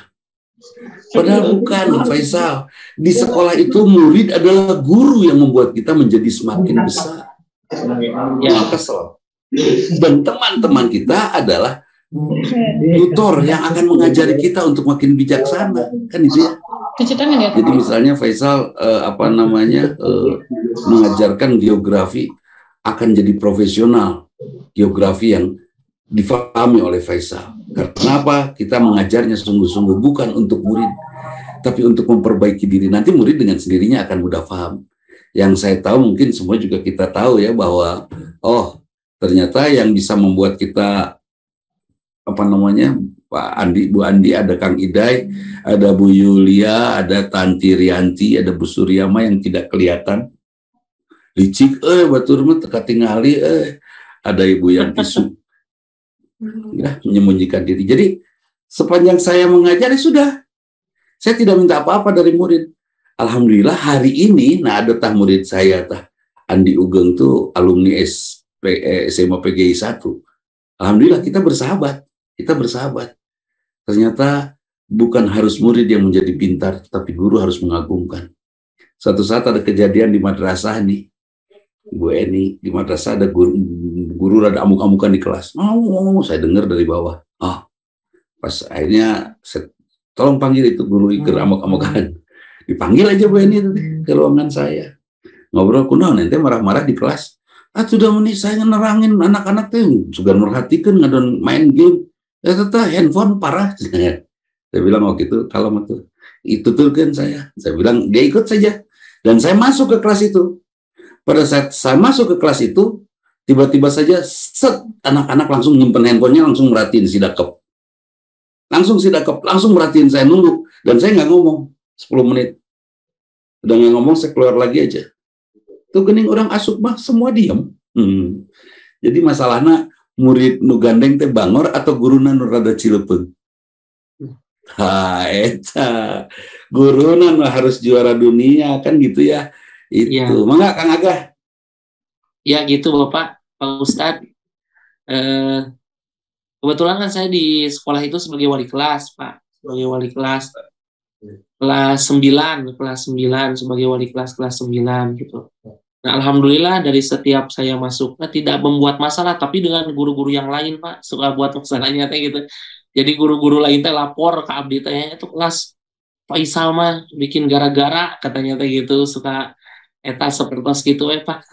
Padahal bukan, Faisal. Di sekolah itu murid adalah guru yang membuat kita menjadi semakin besar. Kesel. Dan teman-teman kita adalah tutor yang akan mengajari kita untuk makin bijaksana, kan itu ya. Jadi misalnya Faisal mengajarkan geografi, akan jadi profesional geografi yang difahami oleh Faisal. Kenapa? Kita mengajarnya sungguh-sungguh bukan untuk murid, tapi untuk memperbaiki diri. Nanti murid dengan sendirinya akan mudah paham. Yang saya tahu mungkin semua juga kita tahu ya bahwa ternyata yang bisa membuat kita apa namanya Pak Andi, Bu Andi, ada Kang Idai, ada Bu Yulia, ada Tanti Rianti, ada Bu Suryama yang tidak kelihatan. Licik, batur mah teka tingali, ada Ibu Yanti ya, menyembunyikan diri. Jadi sepanjang saya mengajar sudah, saya tidak minta apa-apa dari murid. Alhamdulillah hari ini, ada murid saya Andi Ugeng tuh alumni SMA PGI 1. Alhamdulillah kita bersahabat. Ternyata bukan harus murid yang menjadi pintar, tapi guru harus mengagumkan. Suatu saat ada kejadian di madrasah nih, Bu Eni, di madrasah ada guru rada amuk-amukan di kelas. Saya dengar dari bawah. Pas akhirnya tolong panggil itu guru iker amuk-amukan. Dipanggil aja Bu Eni ke ruangan saya. Ngobrol kunaon nanti marah-marah di kelas. Sudah menit saya nerangin anak-anak tuh sudah merhatikan ngadon main game. Tetap handphone parah. Saya bilang waktu itu kalau tuh itu tuh kan saya bilang dia ikut saja. Dan saya masuk ke kelas itu. Pada saat saya masuk ke kelas itu, tiba-tiba saja anak-anak langsung nyimpen handphonenya, langsung merhatiin si Dakep. Langsung merhatiin saya nunggu. Dan saya nggak ngomong 10 menit. Udah nggak ngomong, saya keluar lagi aja. Tuh gening orang asup mah semua diam. Jadi masalahnya murid nu gandeng teh bangor atau guruna nu rada cilepeung. Eta guruna nu harus juara dunia kan gitu ya. Itu mangga Kang Agah. Ya gitu Bapak, Pak Ustadz. Kebetulan kan saya di sekolah itu sebagai wali kelas, Pak. Sebagai wali kelas kelas 9 sebagai wali kelas 9 gitu. Nah, alhamdulillah dari setiap saya masuknya tidak membuat masalah, tapi dengan guru-guru yang lain, Pak, suka buat masalahnya teh gitu. Jadi guru-guru lain teh lapor ke abdi teh itu kelas Faisal mah bikin gara-gara katanya teh gitu, suka eta sepertos gitu Pak.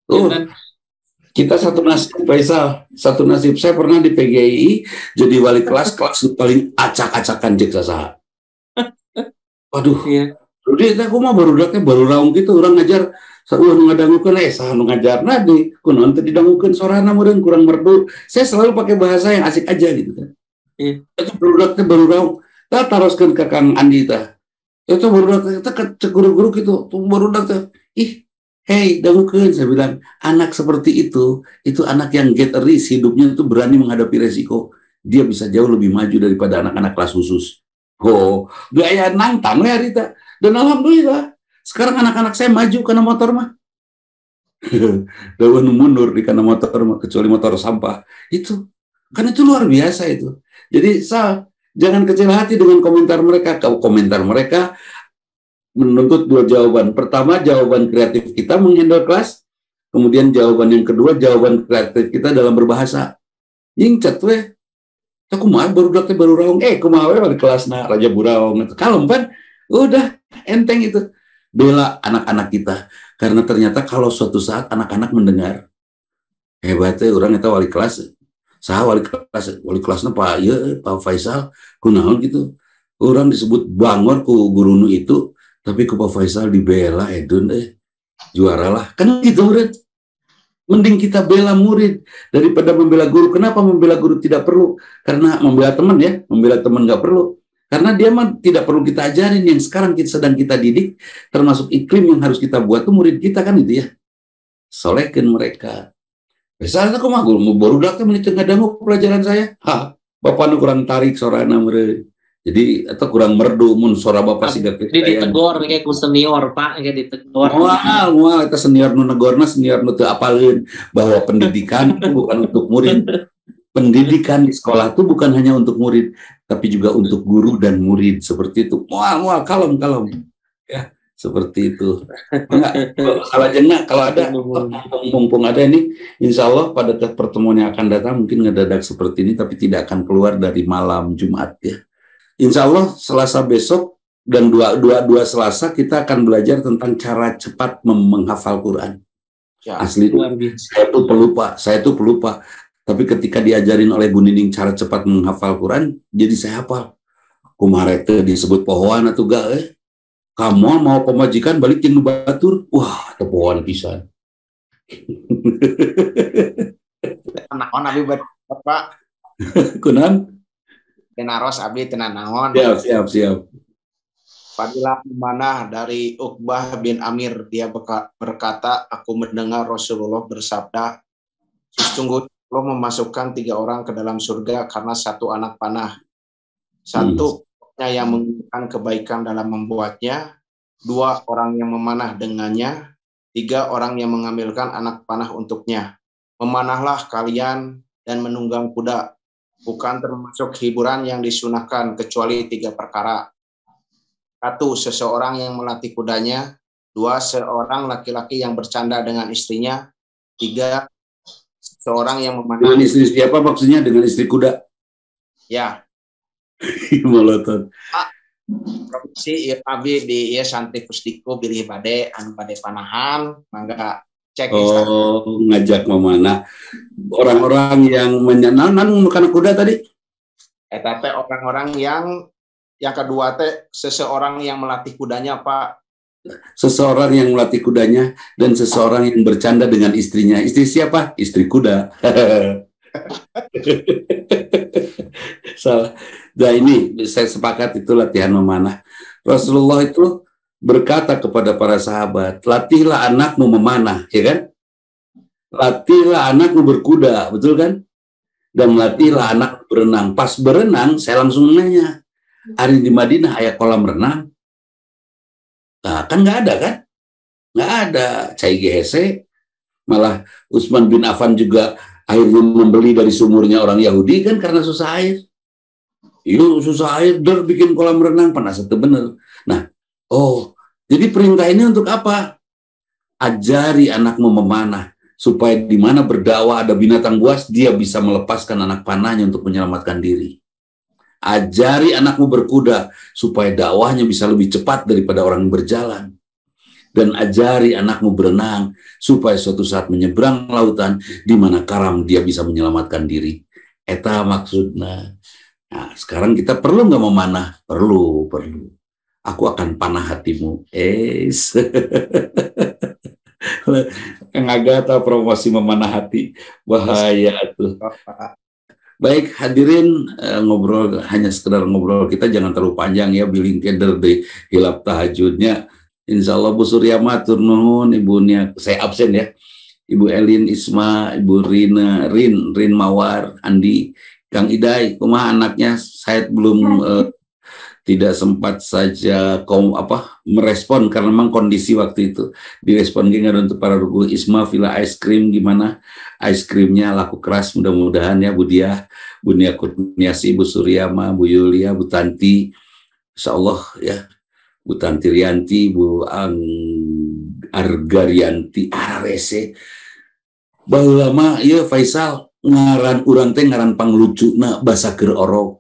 Dan kita satu nasib Faisal, satu nasib. Saya pernah di PGI jadi wali kelas paling acak-acakan cek sasaha. Waduh. Iya. Jadi aku mah baru raung gitu orang ngajar ngadangukeun nu ngajarna di kunaon teh didangukeun sorana meureun kurang merdu. Saya selalu pakai bahasa yang asik aja gitu kan. Iya. Itu baru raung. Tah taroskeun ka Kang Andi tah. Itu barudak teh cek guru-guru gitu. Tuh barudak teh. Hey, dangukeun saya bilang, anak seperti itu anak yang get a risk, hidupnya itu berani menghadapi resiko. Dia bisa jauh lebih maju daripada anak-anak kelas khusus. Gaya nantang ya Rita. Dan alhamdulillah, sekarang anak-anak saya maju karena motor mah. Daun mundur di karena motor mah, kecuali motor sampah. Itu, kan itu luar biasa itu. Jadi, jangan kecil hati dengan komentar mereka. Komentar mereka menuntut dua jawaban. Pertama, jawaban kreatif kita menghandle kelas. Kemudian jawaban yang kedua, jawaban kreatif kita dalam berbahasa. Yingcat weh. Kumaha baru raung. Kumaha weh di kelasna Raja Buraung. Kalem kan? Udah enteng itu. Bela anak-anak kita. Karena ternyata kalau suatu saat anak-anak mendengar, hebatnya orang itu wali kelas. Wali kelasnya Pak Faisal, kunaon gitu. Orang disebut bangor ku gurunu itu. Tapi ke Pak Faisal dibela Edun juaralah kan gitu murid. Mending kita bela murid daripada membela guru. Kenapa membela guru tidak perlu? Karena membela teman ya, membela teman nggak perlu. Karena dia mah tidak perlu kita ajarin. Yang sekarang sedang kita didik, termasuk iklim yang harus kita buat tuh murid kita kan itu ya. Solehkan mereka. Misalnya aku mah guru baru datang menit ngadangu pelajaran saya. Bapak nu kurang tarik sorana murid. Jadi atau kurang merdu mun suara bapak sih gak ditegur kayak ku senior Pak kayak ditegur. Wah kita senior nu negorna senior nu teu apalin bahwa pendidikan itu bukan untuk murid. Pendidikan di sekolah itu bukan hanya untuk murid tapi juga untuk guru dan murid seperti itu. Wah kalem ya seperti itu. Enggak salah jengna kalau ada mumpung ada ini insya Allah pada pertemuan yang akan datang mungkin ngedadak seperti ini tapi tidak akan keluar dari malam Jumat ya. Insya Allah Selasa besok dan dua Selasa kita akan belajar tentang cara cepat menghafal Quran. Ya, asli saya tuh pelupa. Tapi ketika diajarin oleh Bu Nining cara cepat menghafal Quran, jadi saya hafal. Kumarete disebut pohoan atau gak kamu mau pemajikan balik jeung batur, wah tepoan pisan. Naon abi Bapak Kunaon? Tenaros abdi tenan naon. Siap. Fadilah memanah dari Uqbah bin Amir, dia berkata, aku mendengar Rasulullah bersabda, sesungguhnya Allah memasukkan 3 orang ke dalam surga karena 1 anak panah. 1 yang menginginkan kebaikan dalam membuatnya, 2 orang yang memanah dengannya, 3 orang yang mengambilkan anak panah untuknya. Memanahlah kalian dan menunggang kuda, bukan termasuk hiburan yang disunahkan kecuali 3 perkara. 1, seseorang yang melatih kudanya. 2, seorang laki-laki yang bercanda dengan istrinya. 3, seorang yang memanah. Dengan istri siapa maksudnya? Dengan istri kuda? Ya. Molotot. Provinsi abi di santri Pusdiko pilih bade anu bade panahan, mangga cek Instagram. Ngajak memanah. Orang-orang yang menyenangkan bukan kuda tadi? Tapi orang-orang yang kedua teh seseorang yang melatih kudanya, Pak. Seseorang yang melatih kudanya dan seseorang yang bercanda dengan istrinya. Istri siapa? Istri kuda. Salah. Nah ini saya sepakat itu latihan memanah. Rasulullah itu berkata kepada para sahabat, latihlah anakmu memanah, ya kan? Latihlah anakmu berkuda, betul kan? Dan latihlah anak berenang. Pas berenang, saya langsung nanya, hari di Madinah ada kolam renang? Nah, kan nggak ada kan? Nggak ada. CIGHC, malah Utsman bin Affan juga akhirnya membeli dari sumurnya orang Yahudi kan karena susah air. Yuk susah air, bikin kolam renang, panas itu bener. Nah, jadi perintah ini untuk apa? Ajari anakmu memanah, supaya di mana berdakwah ada binatang buas, dia bisa melepaskan anak panahnya untuk menyelamatkan diri. Ajari anakmu berkuda, supaya dakwahnya bisa lebih cepat daripada orang yang berjalan. Dan ajari anakmu berenang, supaya suatu saat menyeberang lautan, di mana karam dia bisa menyelamatkan diri. Eta maksudnya. Nah, sekarang kita perlu nggak memanah? Perlu. Aku akan panah hatimu. Ngagata promosi memanah hati. Bahaya tuh. Baik, hadirin, ngobrol hanya sekedar ngobrol kita, jangan terlalu panjang ya, billing keder di hilap tahajudnya. Insya Allah Bu Surya matur nuhun, ibunya saya absen ya. Ibu Elin Isma, Ibu Rin Mawar, Andi, Kang Idai, kumaha anaknya? Saya belum tidak sempat saja merespon karena memang kondisi waktu itu. Direspon untuk para rugu Isma Villa Ice Cream, gimana ice creamnya laku keras, mudah-mudahan ya Bu Diah, Bu Nia Kurniasi, Bu Suryama, Bu Yulia, Bu Tanti, insya Allah ya, Bu Tanti Rianti, Bu Argarianti, Arese, baheula mah ieu Faisal ngaran urang teh ngaran panglucuna basa keur orok.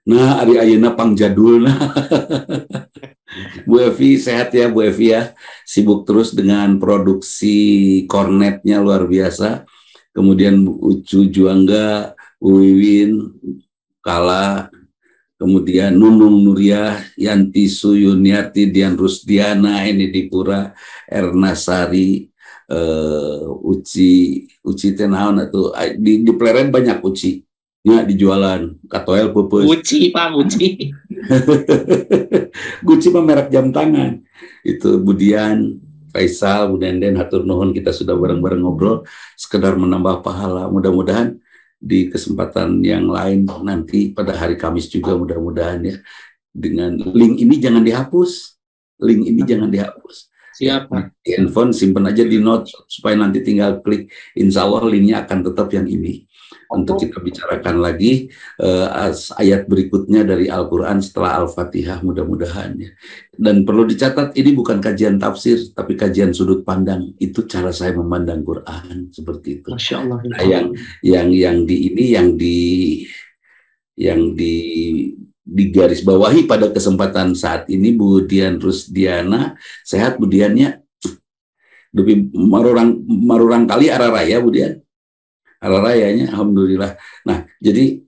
Nah, ari ayeuna pangjadulna. Bu Evi sehat ya Bu Evi ya. Sibuk terus dengan produksi kornetnya luar biasa. Kemudian Bu Ucu Juangga, Bu Wiwin, Kala, kemudian Nunung Nuriah, Yanti Suyuniati, Dian Rusdiana, ini di Pura, Erna Sari, Uci tenaon atau di Pleren banyak Uci. Ya, dijualan katoel pupus. Uci Pak, Uci. Guci mah merek jam tangan. Itu Budian, Faisal, Bu Denden, hatur nuhun, kita sudah bareng-bareng ngobrol sekedar menambah pahala. Mudah-mudahan di kesempatan yang lain nanti pada hari Kamis juga mudah-mudahan ya. Dengan link ini jangan dihapus. Link ini jangan dihapus. Siap, Pak. Di handphone simpan aja di notes supaya nanti tinggal klik. Insya Allah linknya akan tetap yang ini. Untuk kita bicarakan lagi ayat berikutnya dari Al-Quran setelah Al-Fatihah mudah-mudahan ya. Dan perlu dicatat, ini bukan kajian tafsir tapi kajian sudut pandang. Itu cara saya memandang Quran seperti itu. Masya Allah. Nah, yang di garis bawahi pada kesempatan saat ini Bu Dian Rusdiana, sehat Bu Diannya? Lebih marurang kali arah raya Bu Dian. Arah rayanya alhamdulillah. Nah, jadi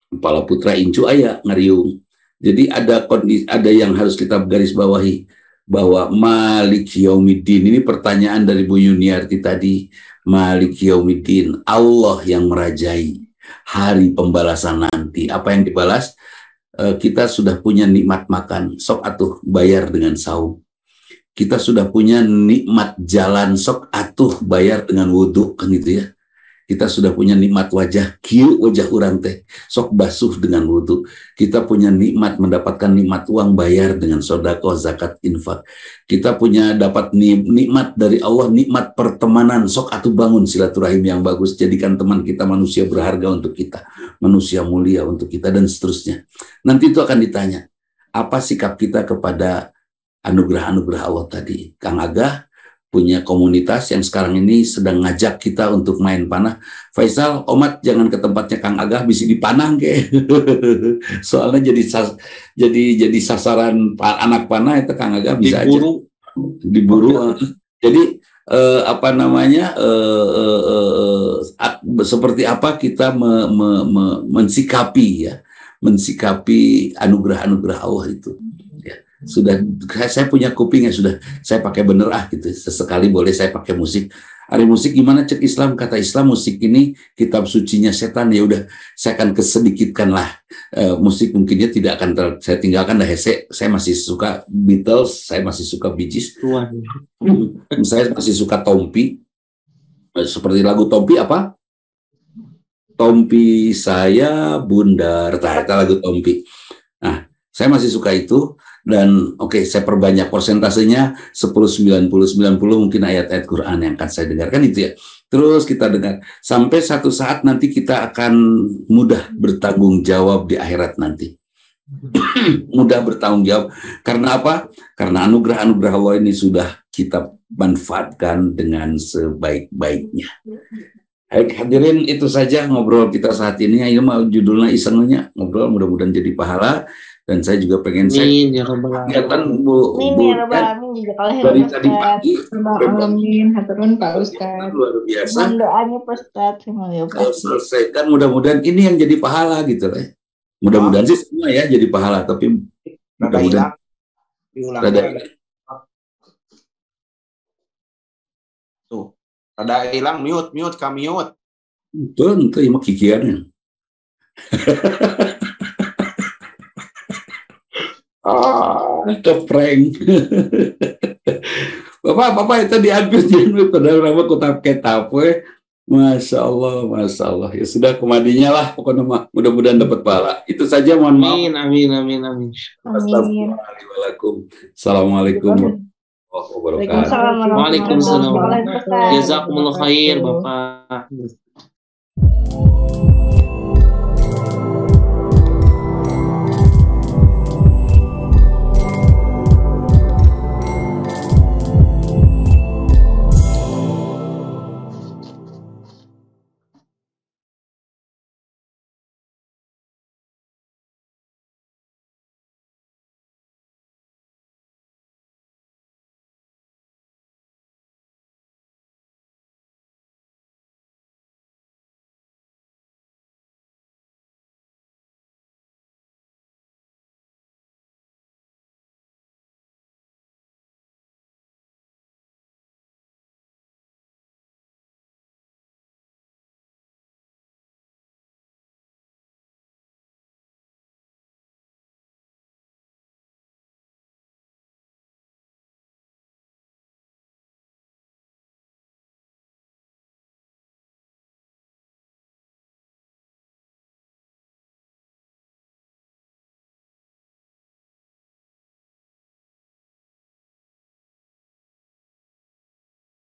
kepala putra incu aya ngariung. Jadi ada kondisi, ada yang harus kita garis bawahi bahwa Malik Yaumiddin ini pertanyaan dari Bu Yuniarti tadi. Malik Yaumiddin, Allah yang merajai hari pembalasan nanti. Apa yang dibalas? Kita sudah punya nikmat makan, sok atuh bayar dengan saum. Kita sudah punya nikmat jalan, sok atuh bayar dengan wudhu, kan gitu ya. Kita sudah punya nikmat wajah, kieu wajah urang teh, sok basuh dengan wudhu. Kita punya nikmat mendapatkan nikmat uang, bayar dengan sodako, zakat, infak. Kita punya dapat nikmat dari Allah, nikmat pertemanan, sok atuh bangun silaturahim yang bagus, jadikan teman kita manusia berharga untuk kita, manusia mulia untuk kita, dan seterusnya. Nanti itu akan ditanya, apa sikap kita kepada anugerah-anugerah Allah tadi. Kang Agah punya komunitas yang sekarang ini sedang ngajak kita untuk main panah. Faisal, Omat jangan ke tempatnya Kang Agah, bisa dipanah ke. Soalnya jadi sasaran anak panah itu Kang Agah bisa diburu. Jadi apa namanya seperti apa kita mensikapi anugerah-anugerah Allah itu. Sudah saya punya kuping ya, sudah saya pakai bener gitu, sesekali boleh saya pakai musik. Hari musik gimana cek Islam? Kata Islam musik ini kitab sucinya setan. Ya udah saya akan kesedikitkan lah musik, mungkinnya tidak akan saya tinggalkan dah. Saya masih suka Beatles, saya masih suka Bee Gees, saya masih suka Tompi, seperti lagu Tompi apa? Tompi saya bundar, itu lagu Tompi. Nah, saya masih suka itu. Dan oke, saya perbanyak persentasenya 10, 90, 90 mungkin ayat-ayat Quran yang akan saya dengarkan itu ya. Terus kita dengar sampai satu saat nanti kita akan mudah bertanggung jawab di akhirat nanti. Mudah bertanggung jawab. Karena apa? Karena anugerah-anugerah Allah ini sudah kita manfaatkan dengan sebaik-baiknya. Hadirin, itu saja ngobrol kita saat ini. Ayo mau judulnya isengnya ngobrol, mudah-mudahan jadi pahala. Dan saya juga pengen kegiatan Bu dari tadi pagi Pak Ustadz. luar biasa. Doanya Pak Ustadz, kalau selesaikan mudah-mudahan ini yang jadi pahala gitu lah. Mudah-mudahan sih semua ya jadi pahala, tapi mudah-mudahan tuh rada hilang, mute kami mute. Itu mah kikiannya. Prank. Bapak itu diambil jangan padahal nama kutap ketap Masya Allah. Ya sudah kemadinya lah pokoknya mah, mudah-mudahan dapat pahala. Itu saja, mohon maaf. Amin. Assalamualaikum warahmatullahi wabarakatuh. Waalaikumsalam. Jazakumullah khair Bapak.